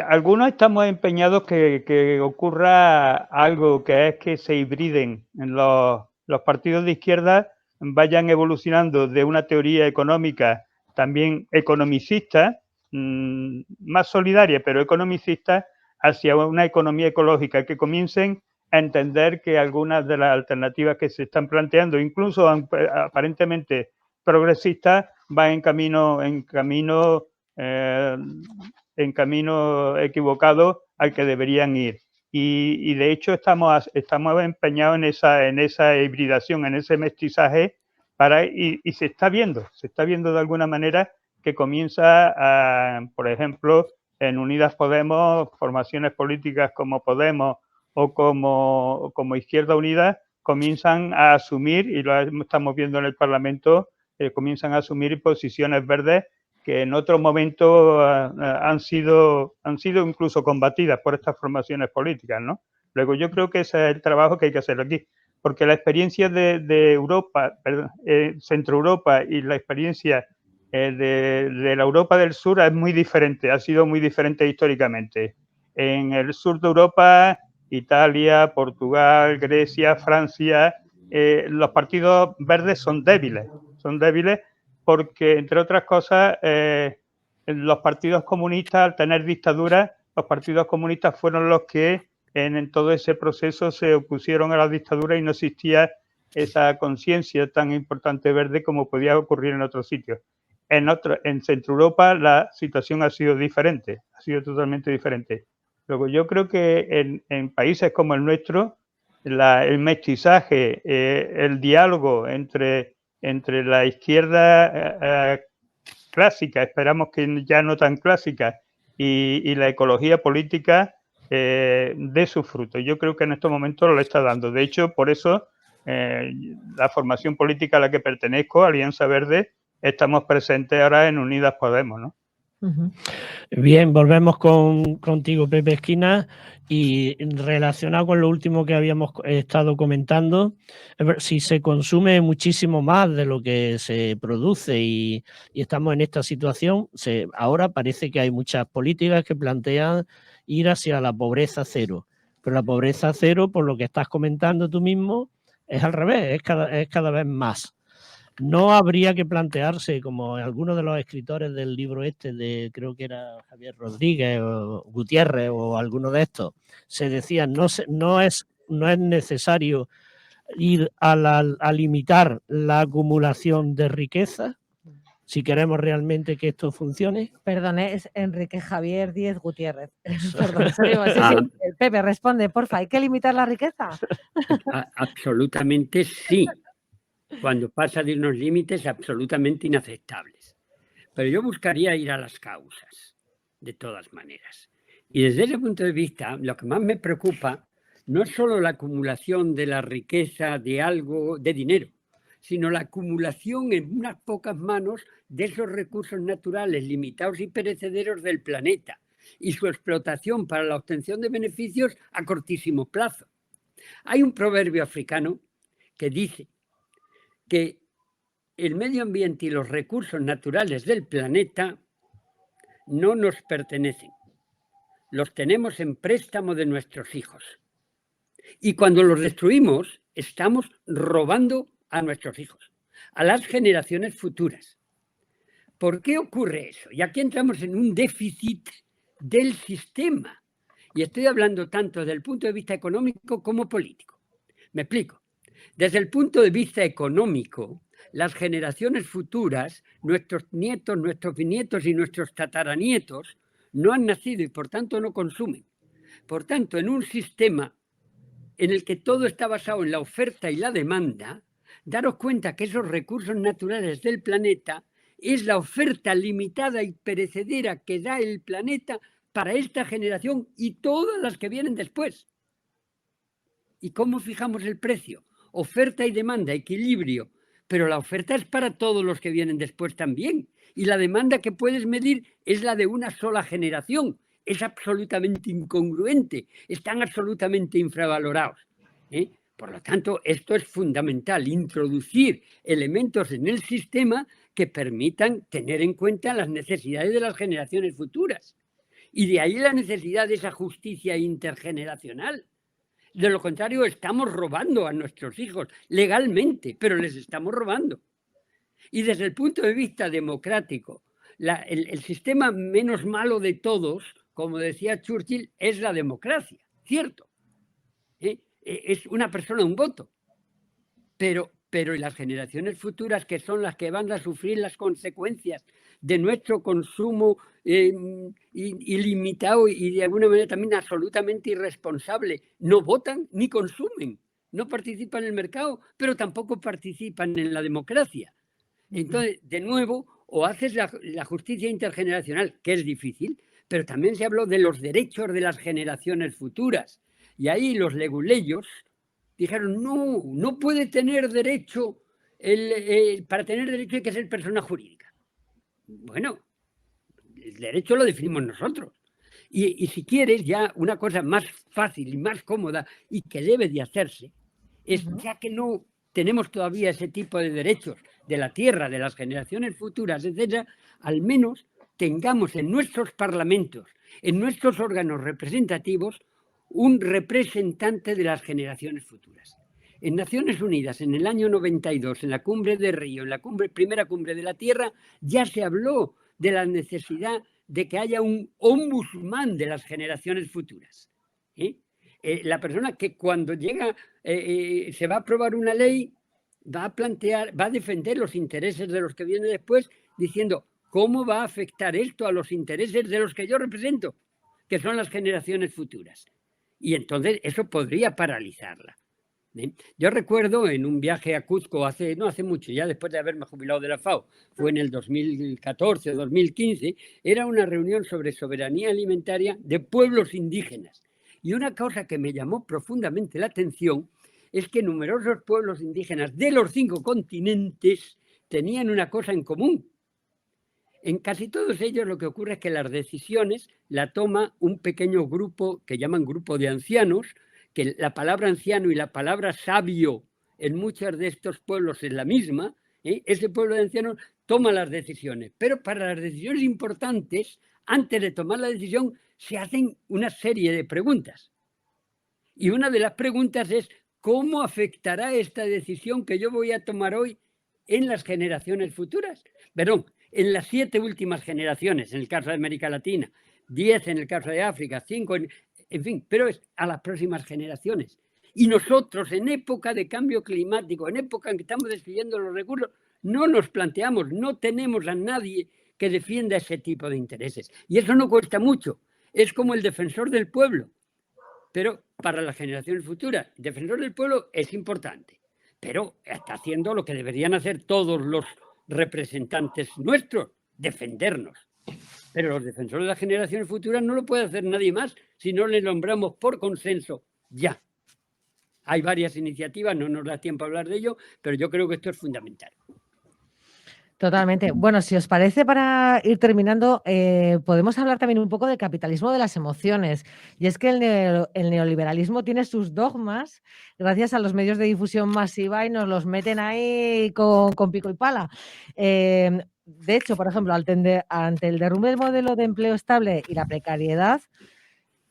algunos estamos empeñados que ocurra algo, que es que se hibriden los partidos de izquierda, vayan evolucionando de una teoría económica también economicistas, más solidarias, pero economicistas, hacia una economía ecológica, que comiencen a entender que algunas de las alternativas que se están planteando, incluso aparentemente progresistas, van en camino equivocado al que deberían ir. Y de hecho estamos empeñados en esa hibridación, en ese mestizaje, y se está viendo de alguna manera que comienza, por ejemplo, en Unidas Podemos, formaciones políticas como Podemos o como Izquierda Unida comienzan a asumir, y lo estamos viendo en el Parlamento, comienzan a asumir posiciones verdes que en otro momento han sido incluso combatidas por estas formaciones políticas, ¿no? Luego yo creo que ese es el trabajo que hay que hacer aquí, porque la experiencia de Europa, Centro Europa, y la experiencia de la Europa del Sur es muy diferente, ha sido muy diferente históricamente. En el sur de Europa, Italia, Portugal, Grecia, Francia, los partidos verdes son débiles porque, entre otras cosas, los partidos comunistas, al tener dictaduras, los partidos comunistas fueron los que en todo ese proceso se opusieron a la dictadura y no existía esa conciencia tan importante verde como podía ocurrir en otros sitios. En Centro Europa la situación ha sido diferente, ha sido totalmente diferente. Luego yo creo que en países como el nuestro, el mestizaje, el diálogo entre la izquierda clásica, esperamos que ya no tan clásica, y la ecología política dé sus frutos. Yo creo que en estos momentos lo está dando. De hecho, por eso la formación política a la que pertenezco, Alianza Verde, estamos presentes ahora en Unidas Podemos, ¿no? Bien, volvemos contigo, Pepe Esquina, y relacionado con lo último que habíamos estado comentando, si se consume muchísimo más de lo que se produce y estamos en esta situación, ahora parece que hay muchas políticas que plantean ir hacia la pobreza cero, pero la pobreza cero, por lo que estás comentando tú mismo, es al revés, es cada vez más. No habría que plantearse, como algunos de los escritores del libro creo que era Javier Rodríguez o Gutiérrez o alguno de estos, se decían, no es necesario ir a limitar la acumulación de riqueza si queremos realmente que esto funcione. Perdón, es Enrique Javier Díez Gutiérrez. Perdón, sí. Pepe, responde, porfa, ¿hay que limitar la riqueza? Absolutamente sí. Cuando pasa de unos límites absolutamente inaceptables. Pero yo buscaría ir a las causas, de todas maneras. Y desde ese punto de vista, lo que más me preocupa no es solo la acumulación de la riqueza de algo, de dinero, sino la acumulación en unas pocas manos de esos recursos naturales limitados y perecederos del planeta y su explotación para la obtención de beneficios a cortísimo plazo. Hay un proverbio africano que dice que el medio ambiente y los recursos naturales del planeta no nos pertenecen. Los tenemos en préstamo de nuestros hijos. Y cuando los destruimos, estamos robando a nuestros hijos, a las generaciones futuras. ¿Por qué ocurre eso? Y aquí entramos en un déficit del sistema. Y estoy hablando tanto desde el punto de vista económico como político. Me explico. Desde el punto de vista económico, las generaciones futuras, nuestros nietos, nuestros bisnietos y nuestros tataranietos, no han nacido y por tanto no consumen. Por tanto, en un sistema en el que todo está basado en la oferta y la demanda, daros cuenta que esos recursos naturales del planeta es la oferta limitada y perecedera que da el planeta para esta generación y todas las que vienen después. ¿Y cómo fijamos el precio? Oferta y demanda, equilibrio, pero la oferta es para todos los que vienen después también. Y la demanda que puedes medir es la de una sola generación. Es absolutamente incongruente, están absolutamente infravalorados. Por lo tanto, esto es fundamental, introducir elementos en el sistema que permitan tener en cuenta las necesidades de las generaciones futuras. Y de ahí la necesidad de esa justicia intergeneracional. De lo contrario, estamos robando a nuestros hijos legalmente, pero les estamos robando. Y desde el punto de vista democrático, el sistema menos malo de todos, como decía Churchill, es la democracia, ¿cierto? Es una persona, un voto. Pero las generaciones futuras, que son las que van a sufrir las consecuencias de nuestro consumo ilimitado y de alguna manera también absolutamente irresponsable, no votan ni consumen, no participan en el mercado, pero tampoco participan en la democracia. Entonces, de nuevo, o haces la justicia intergeneracional, que es difícil, pero también se habló de los derechos de las generaciones futuras. Y ahí los leguleyos dijeron, no puede tener derecho, para tener derecho hay que ser persona jurídica. Bueno, el derecho lo definimos nosotros. Y si quieres, ya una cosa más fácil y más cómoda y que debe de hacerse, es ya que no tenemos todavía ese tipo de derechos de la tierra, de las generaciones futuras, etcétera, al menos tengamos en nuestros parlamentos, en nuestros órganos representativos, un representante de las generaciones futuras. En Naciones Unidas, en el año 92, en la cumbre de Río, en la primera cumbre de la Tierra, ya se habló de la necesidad de que haya un ombudsman de las generaciones futuras. La persona que cuando llega, se va a aprobar una ley, va a defender los intereses de los que vienen después, diciendo, ¿cómo va a afectar esto a los intereses de los que yo represento? Que son las generaciones futuras. Y entonces eso podría paralizarla. Yo recuerdo en un viaje a Cuzco no hace mucho, ya después de haberme jubilado de la FAO, fue en el 2014 o 2015, era una reunión sobre soberanía alimentaria de pueblos indígenas. Y una cosa que me llamó profundamente la atención es que numerosos pueblos indígenas de los 5 continentes tenían una cosa en común. En casi todos ellos lo que ocurre es que las decisiones la toma un pequeño grupo que llaman grupo de ancianos, que la palabra anciano y la palabra sabio en muchos de estos pueblos es la misma. Ese pueblo de ancianos toma las decisiones, pero para las decisiones importantes, antes de tomar la decisión, se hacen una serie de preguntas. Y una de las preguntas es, ¿cómo afectará esta decisión que yo voy a tomar hoy en las generaciones futuras? Perdón, en las 7 últimas generaciones, en el caso de América Latina, 10 en el caso de África, 5 en fin, pero es a las próximas generaciones. Y nosotros, en época de cambio climático, en época en que estamos destruyendo los recursos, no nos planteamos, no tenemos a nadie que defienda ese tipo de intereses. Y eso no cuesta mucho. Es como el defensor del pueblo. Pero para las generaciones futuras, el defensor del pueblo es importante. Pero está haciendo lo que deberían hacer todos los representantes nuestros, defendernos. Pero los defensores de las generaciones futuras no lo puede hacer nadie más si no le nombramos por consenso ya. Hay varias iniciativas, no nos da tiempo a hablar de ello, pero yo creo que esto es fundamental. Totalmente. Bueno, si os parece, para ir terminando, podemos hablar también un poco del capitalismo de las emociones. Y es que el neoliberalismo tiene sus dogmas gracias a los medios de difusión masiva y nos los meten ahí con pico y pala. De hecho, por ejemplo, ante el derrumbe del modelo de empleo estable y la precariedad,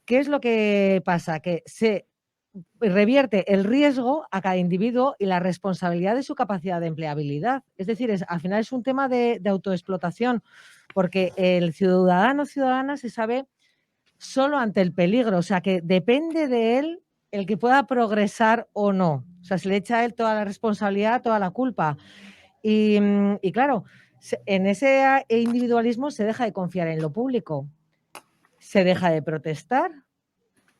¿qué es lo que pasa? Que se revierte el riesgo a cada individuo y la responsabilidad de su capacidad de empleabilidad. Es decir, al final es un tema de autoexplotación, porque el ciudadano o ciudadana se sabe solo ante el peligro, o sea que depende de él el que pueda progresar o no. O sea, se le echa a él toda la responsabilidad, toda la culpa. Y claro, en ese individualismo se deja de confiar en lo público, se deja de protestar.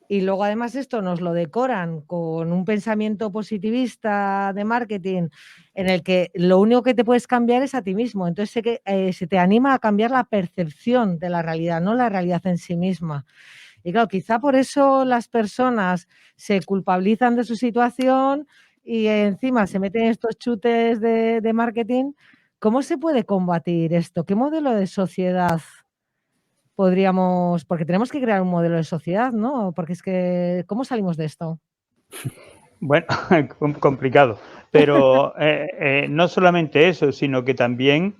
Y luego además esto nos lo decoran con un pensamiento positivista de marketing en el que lo único que te puedes cambiar es a ti mismo. Entonces se te anima a cambiar la percepción de la realidad, no la realidad en sí misma. Y claro, quizá por eso las personas se culpabilizan de su situación y encima se meten estos chutes de marketing. ¿Cómo se puede combatir esto? ¿Qué modelo de sociedad podríamos, porque tenemos que crear un modelo de sociedad, ¿no? Porque es que, ¿cómo salimos de esto? Bueno, complicado, pero no solamente eso, sino que también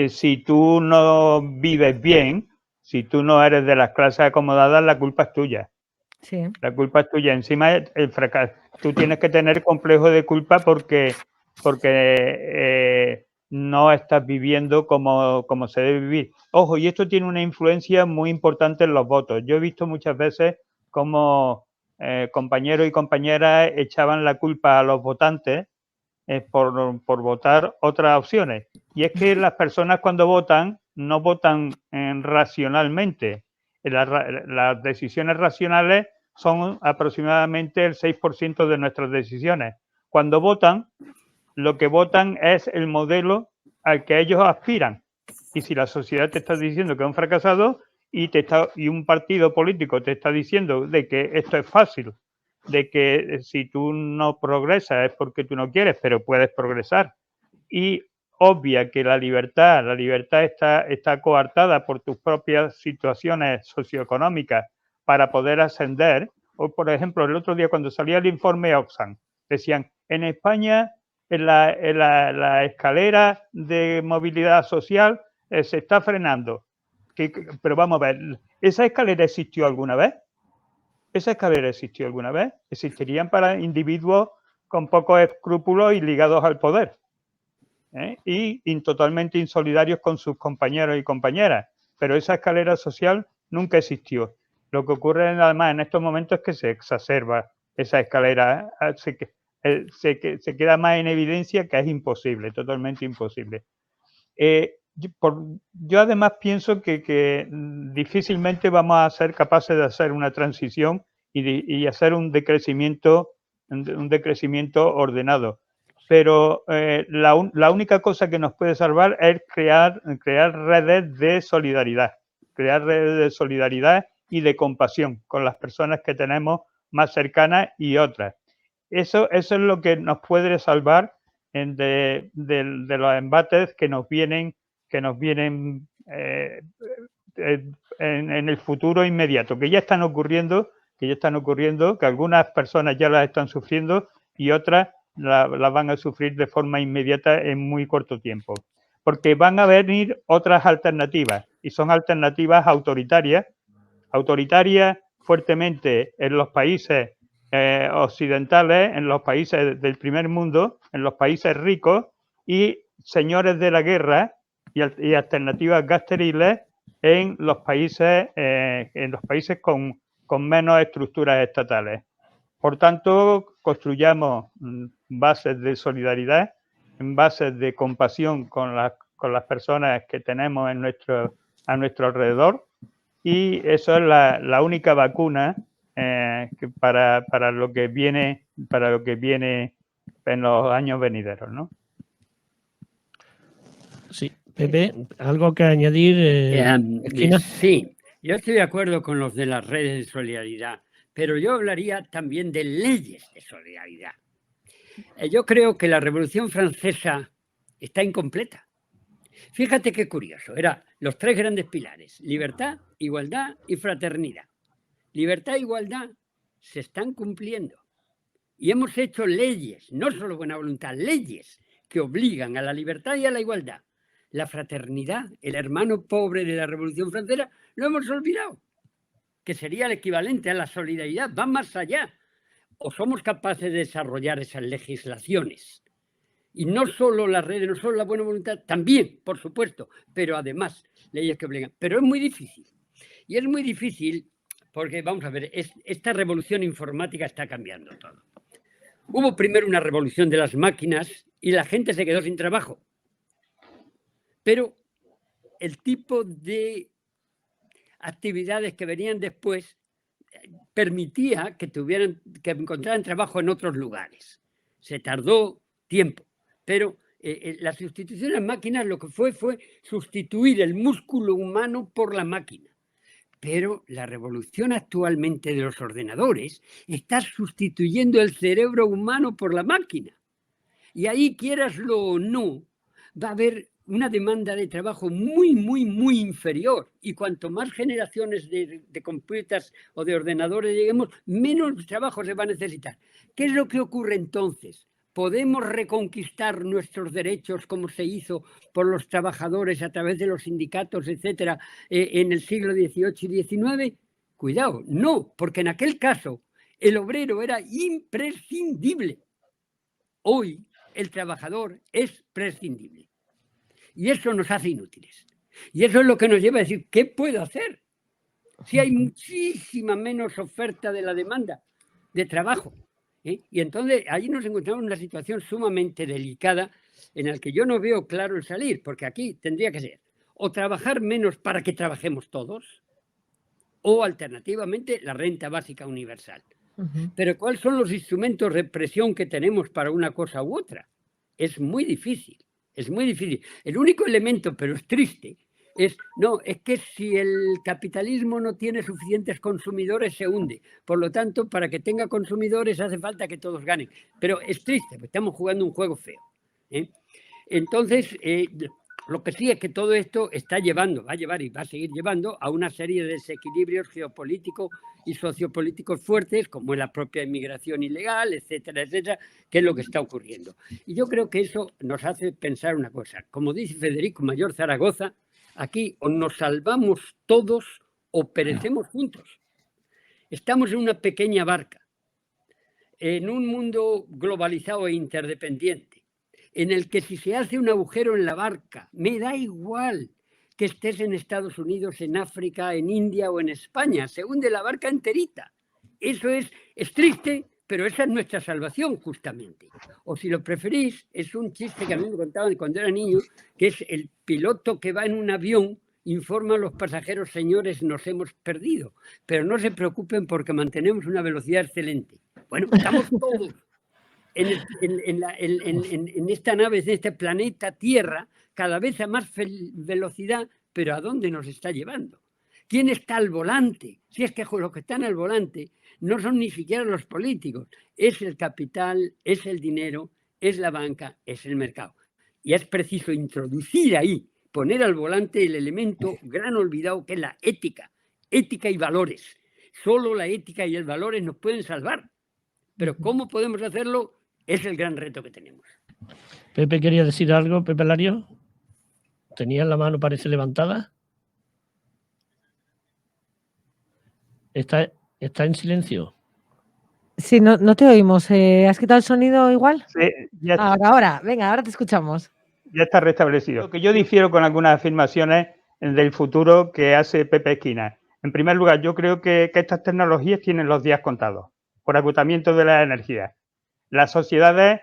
si tú no vives bien, si tú no eres de las clases acomodadas, la culpa es tuya. Sí. La culpa es tuya. Encima el fracaso. Tú tienes que tener complejo de culpa porque no estás viviendo como se debe vivir. Ojo, y esto tiene una influencia muy importante en los votos. Yo he visto muchas veces cómo compañeros y compañeras echaban la culpa a los votantes por votar otras opciones. Y es que las personas cuando votan no votan racionalmente. Las decisiones racionales son aproximadamente el 6% de nuestras decisiones. Cuando votan, lo que votan es el modelo al que ellos aspiran. Y si la sociedad te está diciendo que es un fracasado y un partido político te está diciendo de que esto es fácil, de que si tú no progresas es porque tú no quieres, pero puedes progresar. Y obvia que la libertad está coartada por tus propias situaciones socioeconómicas para poder ascender. O, por ejemplo, el otro día cuando salía el informe Oxfam, decían, en España en la escalera de movilidad social se está frenando. Pero vamos a ver, ¿esa escalera existió alguna vez? ¿Esa escalera existió alguna vez? Existirían para individuos con pocos escrúpulos y ligados al poder, y totalmente insolidarios con sus compañeros y compañeras. Pero esa escalera social nunca existió. Lo que ocurre además en estos momentos es que se exacerba esa escalera, se queda más en evidencia que es imposible, totalmente imposible. Yo además pienso que difícilmente vamos a ser capaces de hacer una transición y hacer un decrecimiento ordenado. Pero la única cosa que nos puede salvar es crear redes de solidaridad y de compasión con las personas que tenemos más cercanas y otras. Eso es lo que nos puede salvar de los embates que nos vienen en el futuro inmediato, que ya están ocurriendo, que algunas personas ya las están sufriendo y otras las van a sufrir de forma inmediata en muy corto tiempo. Porque van a venir otras alternativas, y son alternativas autoritarias fuertemente en los países occidentales, en los países del primer mundo, en los países ricos, y señores de la guerra y alternativas gasteriles en los países con menos estructuras estatales. Por tanto, construyamos bases de solidaridad, bases de compasión con las personas que tenemos a nuestro alrededor, y eso es la única vacuna para lo que viene en los años venideros, ¿no? Sí, Pepe, ¿algo que añadir? Esquina? Sí, yo estoy de acuerdo con los de las redes de solidaridad, pero yo hablaría también de leyes de solidaridad. Yo creo que la Revolución Francesa está incompleta. Fíjate qué curioso, eran los tres grandes pilares: libertad, igualdad y fraternidad. Libertad e igualdad se están cumpliendo. Y hemos hecho leyes, no solo buena voluntad, leyes que obligan a la libertad y a la igualdad. La fraternidad, el hermano pobre de la Revolución Francesa, lo hemos olvidado, que sería el equivalente a la solidaridad, va más allá. O somos capaces de desarrollar esas legislaciones. Y no solo las redes, no solo la buena voluntad, también, por supuesto, pero además leyes que obligan. Pero es muy difícil. Y es muy difícil porque, vamos a ver, esta revolución informática está cambiando todo. Hubo primero una revolución de las máquinas y la gente se quedó sin trabajo. Pero el tipo de actividades que venían después permitía que encontraran trabajo en otros lugares. Se tardó tiempo, pero la sustitución de las máquinas lo que fue sustituir el músculo humano por la máquina. Pero la revolución actualmente de los ordenadores está sustituyendo el cerebro humano por la máquina. Y ahí, quieraslo o no, va a haber una demanda de trabajo muy, muy, muy inferior. Y cuanto más generaciones de computers o de ordenadores lleguemos, menos trabajo se va a necesitar. ¿Qué es lo que ocurre entonces? ¿Podemos reconquistar nuestros derechos como se hizo por los trabajadores a través de los sindicatos, etcétera, en el siglo XVIII y XIX? Cuidado, no, porque en aquel caso el obrero era imprescindible. Hoy el trabajador es prescindible. Y eso nos hace inútiles. Y eso es lo que nos lleva a decir, ¿qué puedo hacer? Si hay muchísima menos oferta de la demanda de trabajo. Y entonces ahí nos encontramos en una situación sumamente delicada en la que yo no veo claro el salir, porque aquí tendría que ser o trabajar menos para que trabajemos todos, o alternativamente la renta básica universal. Pero ¿cuáles son los instrumentos de presión que tenemos para una cosa u otra? Es muy difícil, es muy difícil. El único elemento, pero es triste, es que si el capitalismo no tiene suficientes consumidores se hunde. Por lo tanto, para que tenga consumidores hace falta que todos ganen. Pero es triste, porque estamos jugando un juego feo. Entonces, lo que sí es que todo esto va a llevar y va a seguir llevando a una serie de desequilibrios geopolíticos y sociopolíticos fuertes, como es la propia inmigración ilegal, etcétera, etcétera, que es lo que está ocurriendo. Y yo creo que eso nos hace pensar una cosa. Como dice Federico Mayor Zaragoza, aquí o nos salvamos todos o perecemos juntos. Estamos en una pequeña barca, en un mundo globalizado e interdependiente, en el que si se hace un agujero en la barca, me da igual que estés en Estados Unidos, en África, en India o en España, se hunde la barca enterita. Eso es triste, pero esa es nuestra salvación justamente. O si lo preferís, es un chiste que a mí me contaban cuando era niño, que es el piloto que va en un avión, informa a los pasajeros, señores, nos hemos perdido, pero no se preocupen porque mantenemos una velocidad excelente. Bueno, estamos todos en esta nave, en este planeta Tierra, cada vez a más velocidad, pero ¿a dónde nos está llevando? ¿Quién está al volante? Si es que los que están al volante no son ni siquiera los políticos, es el capital, es el dinero, es la banca, es el mercado. Y es preciso introducir ahí, poner al volante el elemento gran olvidado que es la ética y valores. Solo la ética y el valores nos pueden salvar. Pero ¿cómo podemos hacerlo? Es el gran reto que tenemos. Pepe quería decir algo, Pepe Lario. ¿Tenías la mano, parece, levantada? Está en silencio. Sí, no te oímos. ¿Has quitado el sonido igual? Sí, ya está. Ahora, venga, ahora te escuchamos. Ya está restablecido. Lo que yo difiero con algunas afirmaciones del futuro que hace Pepe Esquina. En primer lugar, yo creo que estas tecnologías tienen los días contados por agotamiento de la energía. Las sociedades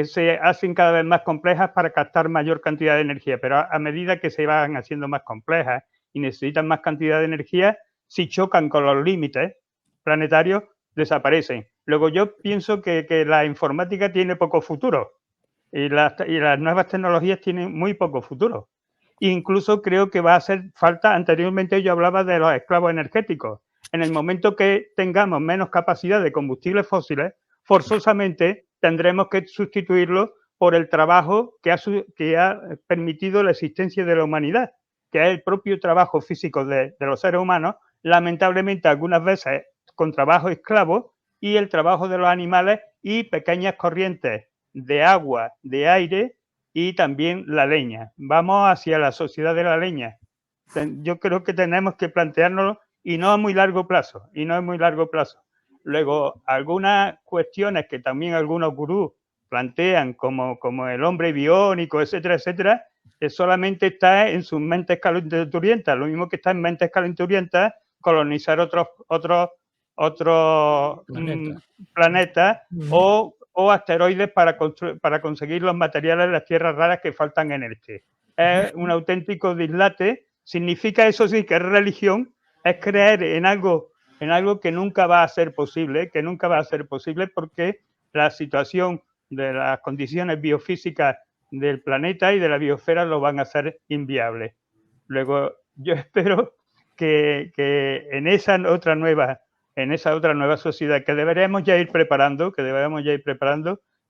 se hacen cada vez más complejas para captar mayor cantidad de energía, pero a medida que se van haciendo más complejas y necesitan más cantidad de energía, si chocan con los límites planetarios, desaparecen. Luego yo pienso que la informática tiene poco futuro y las nuevas tecnologías tienen muy poco futuro. Incluso creo que va a hacer falta, anteriormente yo hablaba de los esclavos energéticos. En el momento que tengamos menos capacidad de combustibles fósiles, forzosamente tendremos que sustituirlo por el trabajo que ha permitido la existencia de la humanidad, que es el propio trabajo físico de los seres humanos, lamentablemente algunas veces con trabajo esclavo, y el trabajo de los animales y pequeñas corrientes de agua, de aire y también la leña. Vamos hacia la sociedad de la leña. Yo creo que tenemos que planteárnoslo y no a muy largo plazo, Luego, algunas cuestiones que también algunos gurús plantean como el hombre biónico, etcétera, etcétera, solamente está en sus mentes calenturientas, lo mismo que está en mentes calenturientas colonizar otros planetas o asteroides para conseguir los materiales de las tierras raras que faltan en este. Es un auténtico dislate. Significa, eso sí, que es religión, es creer en algo que nunca va a ser posible, porque la situación de las condiciones biofísicas del planeta y de la biosfera lo van a hacer inviable. Luego, yo espero que en esa otra nueva sociedad que deberíamos ya ir preparando,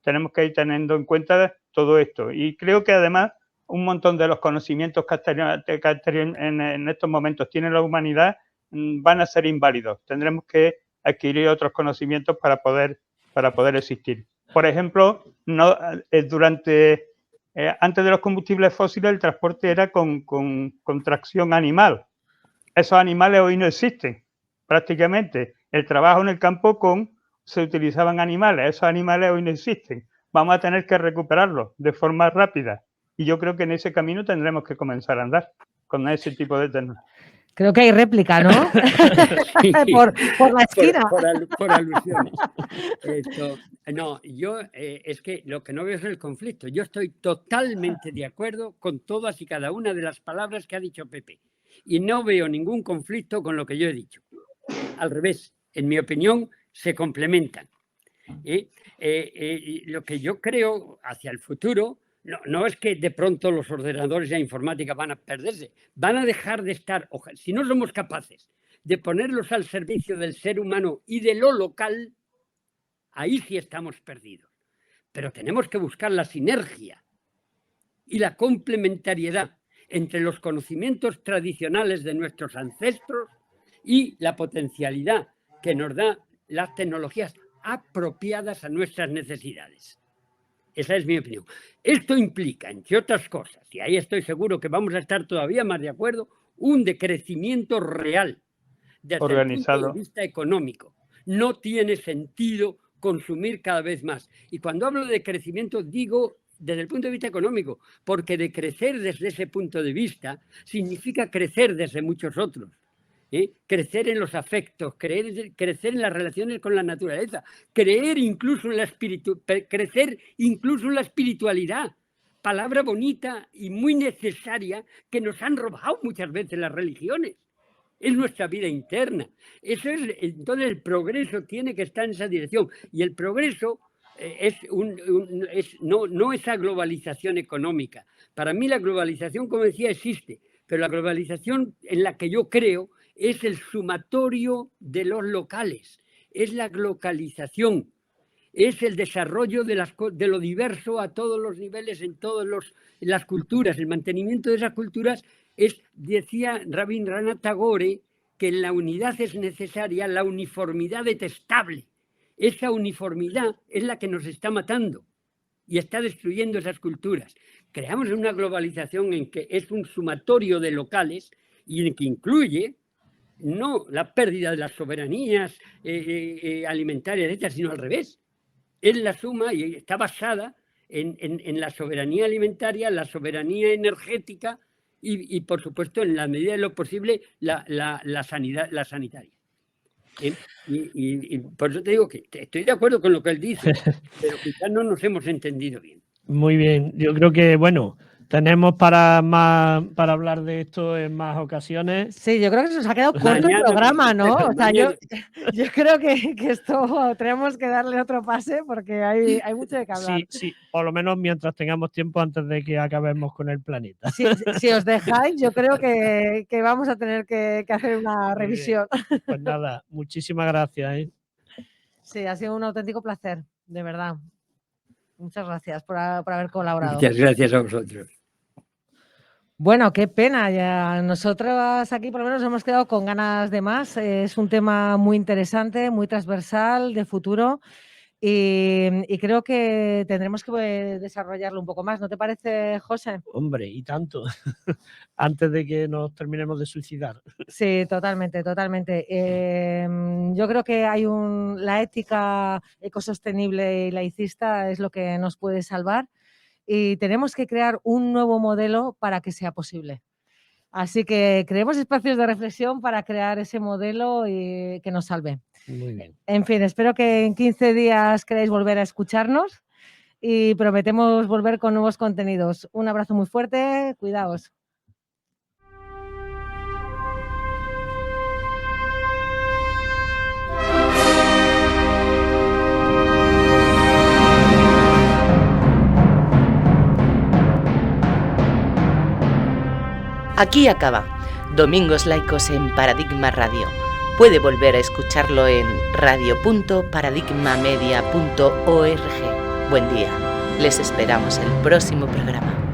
tenemos que ir teniendo en cuenta todo esto. Y creo que además un montón de los conocimientos que en estos momentos tiene la humanidad van a ser inválidos. Tendremos que adquirir otros conocimientos para poder existir. Por ejemplo, antes de los combustibles fósiles el transporte era con tracción animal. Esos animales hoy no existen prácticamente. El trabajo en el campo se utilizaban animales, esos animales hoy no existen. vamos a tener que recuperarlo de forma rápida. Y yo creo que en ese camino tendremos que comenzar a andar con ese tipo de tecnología. Creo que hay réplica, ¿no? Sí. por la esquina. Por alusiones. No, yo es que lo que no veo es el conflicto. Yo estoy totalmente de acuerdo con todas y cada una de las palabras que ha dicho Pepe. Y no veo ningún conflicto con lo que yo he dicho. Al revés, en mi opinión, se complementan. Lo que yo creo hacia el futuro no es que de pronto los ordenadores y la informática van a perderse, van a dejar de estar, si no somos capaces de ponerlos al servicio del ser humano y de lo local, ahí sí estamos perdidos. Pero tenemos que buscar la sinergia y la complementariedad entre los conocimientos tradicionales de nuestros ancestros y la potencialidad que nos da las tecnologías apropiadas a nuestras necesidades. Esa es mi opinión. Esto implica, entre otras cosas, y ahí estoy seguro que vamos a estar todavía más de acuerdo, un decrecimiento real desde organizado. el punto de vista económico. No tiene sentido consumir cada vez más. Y cuando hablo de crecimiento digo desde el punto de vista económico, porque de crecer desde ese punto de vista significa crecer desde muchos otros. Crecer en los afectos, crecer en las relaciones con la naturaleza, crecer incluso en la espiritualidad, palabra bonita y muy necesaria que nos han robado muchas veces las religiones. Es nuestra vida interna. Entonces el progreso tiene que estar en esa dirección. Y el progreso no esa globalización económica. Para mí la globalización, como decía, existe, pero la globalización en la que yo creo es el sumatorio de los locales, es la localización, es el desarrollo de lo diverso a todos los niveles, en todas las culturas. El mantenimiento de esas culturas decía Rabindranath Tagore, que en la unidad es necesaria la uniformidad detestable. Esa uniformidad es la que nos está matando y está destruyendo esas culturas. Creamos una globalización en que es un sumatorio de locales y en que incluye no la pérdida de las soberanías alimentarias, etcétera, sino al revés. Es la suma y está basada en la soberanía alimentaria, la soberanía energética y por supuesto, en la medida de lo posible, la sanitaria. Y por eso te digo que estoy de acuerdo con lo que él dice, pero quizás no nos hemos entendido bien. Muy bien, yo creo que, bueno, tenemos para hablar de esto en más ocasiones. Sí, yo creo que se nos ha quedado corto el programa, ¿no? O sea, yo creo que esto tenemos que darle otro pase porque hay mucho de qué hablar. Sí, por lo menos mientras tengamos tiempo antes de que acabemos con el planeta. Si os dejáis, yo creo que vamos a tener que hacer una revisión. Pues nada, muchísimas gracias. Sí, ha sido un auténtico placer, de verdad. Muchas gracias por haber colaborado. Muchas gracias a vosotros. Bueno, qué pena. Ya nosotras aquí por lo menos hemos quedado con ganas de más. Es un tema muy interesante, muy transversal, de futuro. Y creo que tendremos que desarrollarlo un poco más. ¿No te parece, José? Hombre, y tanto. Antes de que nos terminemos de suicidar. Sí, totalmente, totalmente. Yo creo que la ética ecosostenible y laicista es lo que nos puede salvar y tenemos que crear un nuevo modelo para que sea posible. Así que creemos espacios de reflexión para crear ese modelo y que nos salve. Muy bien. En fin, espero que en 15 días queráis volver a escucharnos y prometemos volver con nuevos contenidos. Un abrazo muy fuerte, cuidaos. Aquí acaba Domingos Laicos en Paradigma Radio. Puede volver a escucharlo en radio.paradigmamedia.org. Buen día. Les esperamos el próximo programa.